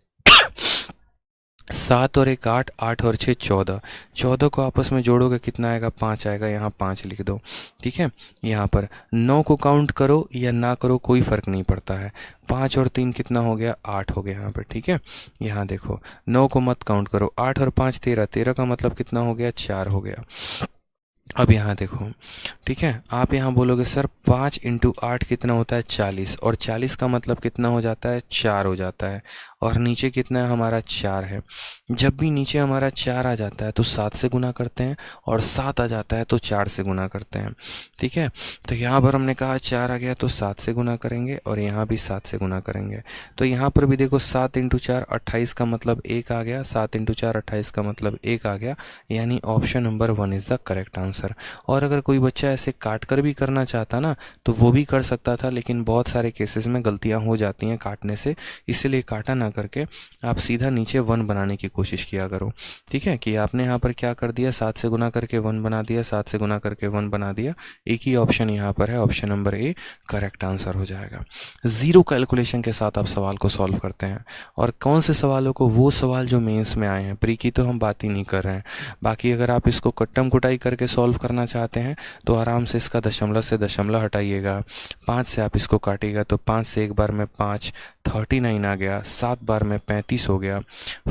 Speaker 1: 7 और 1 8, 8 और 6 14, 14 को आपस में जोड़ोगे कितना आएगा, 5 आएगा, यहाँ 5 लिख दो। ठीक है, यहाँ पर 9 को काउंट करो या ना करो कोई फ़र्क नहीं पड़ता है। 5 और 3 कितना हो गया, 8 हो गया यहाँ पर। ठीक है, यहाँ देखो 9 को मत काउंट करो, 8 और 5 13, 13 का मतलब कितना हो गया, 4 हो गया। अब यहाँ देखो, ठीक है, आप यहाँ बोलोगे सर 5 इंटू 8 कितना होता है, 40, और 40 का मतलब कितना हो जाता है, 4 हो जाता है, और नीचे कितना है हमारा, 4 है। जब भी नीचे हमारा 4 आ जाता है तो 7 से गुना करते हैं, और 7 आ जाता है तो 4 से गुना करते हैं। ठीक है, तो यहाँ पर हमने कहा 4 आ गया तो 7 से गुना करेंगे, और यहाँ भी 7 से गुना करेंगे। तो यहाँ पर भी देखो 7 इंटू 4 28 का मतलब 1 आ गया, 7 इंटू 4 28 का मतलब 1 आ गया, यानी option number 1 is the correct answer. और अगर कोई बच्चा ऐसे काट कर भी करना चाहता ना तो वो भी कर सकता था, लेकिन बहुत सारे केसेस में गलतियां हो जाती हैं काटने से, इसलिए काटा ना करके आप सीधा नीचे 1 बनाने की कोशिश किया करो। ठीक है, कि आपने यहाँ पर क्या कर दिया, 7 से गुना करके 1 बना दिया, 7 से गुना करके 1 बना दिया। एक ही ऑप्शन यहाँ पर है, option number A correct answer हो जाएगा। जीरो कैलकुलेशन के साथ आप सवाल को सॉल्व करते हैं। और कौन से सवालों को, वो सवाल जो मेंस में आए हैं, प्री की तो हम बात ही नहीं कर रहे हैं। बाकी अगर आप इसको कट्टम कुटाई करके सॉल्व करना चाहते हैं तो आराम से इसका दशमलव से दशमलव हटाइएगा। 5 से आप इसको काटिएगा तो 5 से एक बार में 5, 39 आ गया, 7 बार में 35 हो गया,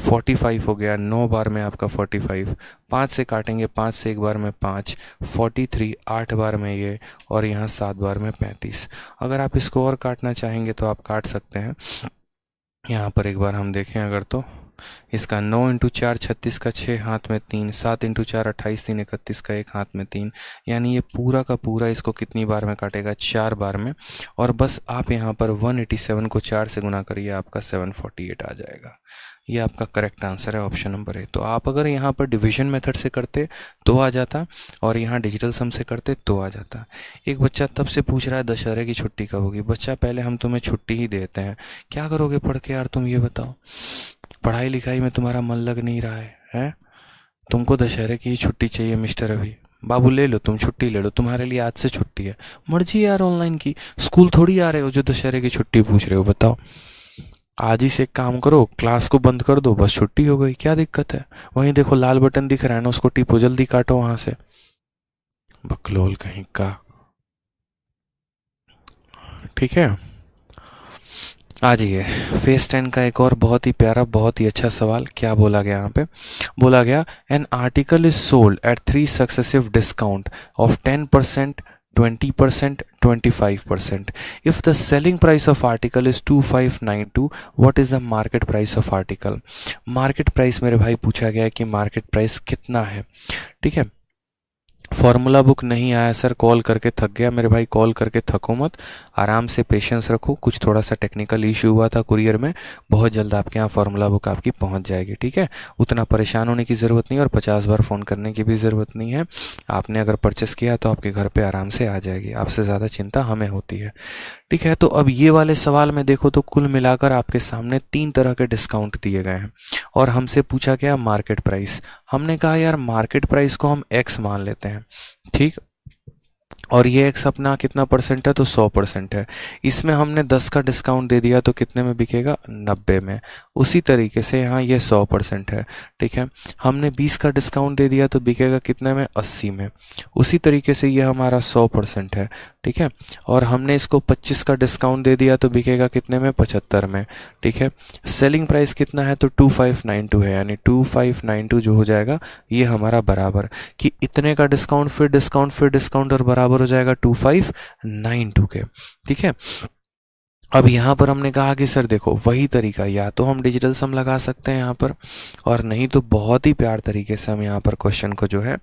Speaker 1: 45 हो गया, 9 बार में आपका 45, 5 से काटेंगे, 5 से एक बार में 5, 43, 8 बार में ये, और यहाँ 7 बार में 35। अगर आप इसको और काटना चाहेंगे तो आप काट सकते हैं। यहाँ पर एक बार हम देखें अगर तो इसका 9 इंटू 4 36 का 6 हाथ में 3, 7 इंटू 4 28 3 31 का 1 हाथ में 3, यानी ये पूरा का पूरा इसको कितनी बार में काटेगा, 4 बार में। और बस आप यहाँ पर 187 को 4 से गुना करिए, आपका 748 आ जाएगा। ये आपका करेक्ट आंसर है, ऑप्शन नंबर ए। तो आप अगर यहाँ पर डिवीजन मेथड से करते तो आ जाता, और यहाँ डिजिटल सम से करते तो आ जाता। एक बच्चा तब से पूछ रहा है दशहरे की छुट्टी कब होगी। बच्चा पहले हम तुम्हें छुट्टी ही देते हैं, क्या करोगे पढ़ के यार, तुम ये बताओ। पढ़ाई लिखाई में तुम्हारा मन लग नहीं रहा है, हैं? तुमको दशहरे की ही छुट्टी चाहिए मिस्टर अभी, बाबू ले लो, तुम छुट्टी ले लो, तुम्हारे लिए आज से छुट्टी है। मर्जी यार ऑनलाइन की, स्कूल थोड़ी आ रहे हो जो दशहरे की छुट्टी पूछ रहे हो, बताओ। आज ही से एक काम करो, क्लास को बंद कर दो, बस छुट्टी हो गई, क्या दिक्कत है। वहीं देखो लाल बटन दिख रहा है ना, उसको टिपो, जल्दी काटो वहां से, बकलोल कहीं का। ठीक है, आ जाइए। फेस 10 का एक और बहुत ही प्यारा, बहुत ही अच्छा सवाल। क्या बोला गया यहाँ पे? बोला गया an article is sold at 3 successive discount of 10%, 20%, 25%. If the selling price of article is 2592, what is the market price of article? Market price मेरे भाई पूछा गया है कि मार्केट प्राइस कितना है। ठीक है, फॉर्मूला बुक नहीं आया सर, कॉल करके थक गया। मेरे भाई कॉल करके थको मत, आराम से पेशेंस रखो। कुछ थोड़ा सा टेक्निकल इशू हुआ था कुरियर में, बहुत जल्द आपके यहाँ फॉर्मूला बुक आपकी पहुँच जाएगी। ठीक है, उतना परेशान होने की ज़रूरत नहीं और 50 बार फ़ोन करने की भी ज़रूरत नहीं है। आपने अगर परचेस किया तो आपके घर पे आराम से आ जाएगी, आपसे ज़्यादा चिंता हमें होती है। ठीक है, तो अब ये वाले सवाल में देखो तो कुल मिलाकर आपके सामने 3 तरह के डिस्काउंट दिए गए हैं और हमसे पूछा गया मार्केट प्राइस। हमने कहा यार मार्केट प्राइस को हम एक्स मान लेते हैं। ठीक, और ये एक्स अपना कितना परसेंट है? तो 100% है। इसमें हमने 10 का डिस्काउंट दे दिया तो कितने में बिकेगा? 90 में। उसी तरीके से यहाँ ये 100% है। ठीक है, हमने 20 का डिस्काउंट दे दिया तो बिकेगा कितने में? 80 में। उसी तरीके से ये हमारा 100% है। ठीक है, और हमने इसको 25 का डिस्काउंट दे दिया तो बिकेगा कितने में? 75 में। ठीक है, सेलिंग प्राइस कितना है? तो 2592 है, यानी 2592 जो हो जाएगा ये हमारा बराबर कि इतने का डिस्काउंट फिर डिस्काउंट फिर डिस्काउंट और बराबर हो जाएगा 2592 के। ठीक है, अब यहाँ पर हमने कहा कि सर देखो वही तरीका, या तो हम डिजिटल सम लगा सकते हैं यहाँ पर, और नहीं तो बहुत ही प्यार तरीके से हम यहाँ पर क्वेश्चन को जो है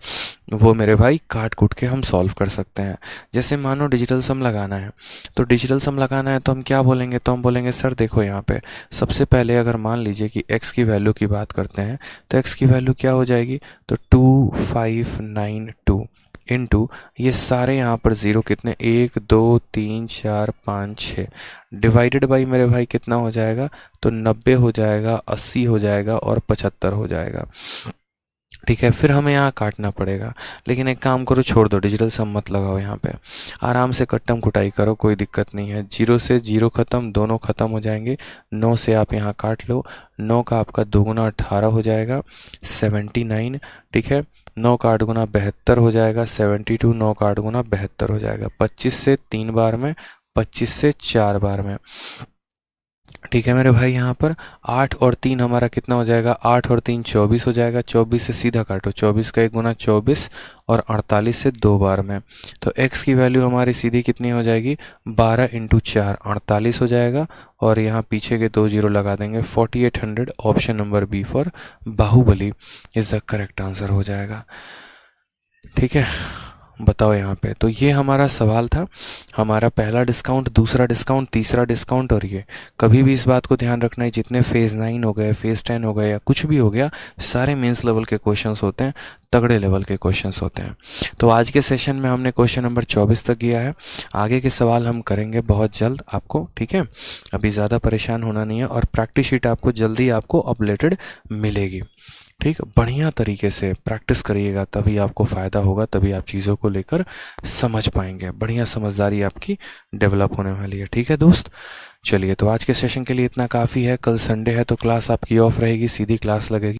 Speaker 1: वो मेरे भाई काट कूट के हम सॉल्व कर सकते हैं। जैसे मानो डिजिटल सम लगाना है, तो डिजिटल सम लगाना है तो हम क्या बोलेंगे? तो हम बोलेंगे सर देखो यहाँ पे सबसे पहले अगर मान लीजिए कि x की वैल्यू की बात करते हैं तो x की वैल्यू क्या हो जाएगी? तो 2592 इनटू ये सारे यहाँ पर ज़ीरो कितने? 1 2 3 4 5 6 डिवाइडेड बाई मेरे भाई कितना हो जाएगा? तो 90 हो जाएगा, 80 हो जाएगा और 75 हो जाएगा। ठीक है, फिर हमें यहाँ काटना पड़ेगा, लेकिन एक काम करो, छोड़ दो, डिजिटल सम मत लगाओ यहाँ पे, आराम से कट्टम कुटाई करो, कोई दिक्कत नहीं है। 0 से 0 ख़त्म, दोनों ख़त्म हो जाएंगे। 9 से आप यहाँ काट लो, 9 का आपका दोगुना 18 हो जाएगा, 79। ठीक है, 9 का 8 गुना 72 हो जाएगा, 72। 9 का 8 गुना 72 हो जाएगा। 25 से 3 बार में, 25 से 4 बार में। ठीक है मेरे भाई, यहाँ पर 8 और 3 हमारा कितना हो जाएगा? 8 और 3 24 हो जाएगा। 24 से सीधा काटो, 24 का 1 गुना 24 और 48 से 2 बार में। तो x की वैल्यू हमारी सीधी कितनी हो जाएगी? 12 इंटू 4 48 हो जाएगा, और यहाँ पीछे के 2 जीरो लगा देंगे। 4800 option number B for Baahubali is the correct answer हो जाएगा। ठीक है, बताओ यहाँ पे। तो ये हमारा सवाल था, हमारा पहला डिस्काउंट, दूसरा डिस्काउंट, तीसरा डिस्काउंट। और ये कभी भी इस बात को ध्यान रखना है, जितने फेज़ 9 हो गए, फेज़ 10 हो गए या कुछ भी हो गया, सारे मेंस लेवल के क्वेश्चंस होते हैं, तगड़े लेवल के क्वेश्चंस होते हैं। तो आज के सेशन में हमने क्वेश्चन नंबर 24 तक किया है। आगे के सवाल हम करेंगे बहुत जल्द आपको। ठीक है, अभी ज़्यादा परेशान होना नहीं है, और प्रैक्टिस शीट आपको जल्दी आपको अपडेटेड मिलेगी। ठीक, बढ़िया तरीके से प्रैक्टिस करिएगा, तभी आपको फ़ायदा होगा, तभी आप चीज़ों को लेकर समझ पाएंगे, बढ़िया समझदारी आपकी डेवलप होने वाली है। ठीक है दोस्त, चलिए तो आज के सेशन के लिए इतना काफ़ी है। कल संडे है तो क्लास आपकी ऑफ रहेगी, सीधी क्लास लगेगी।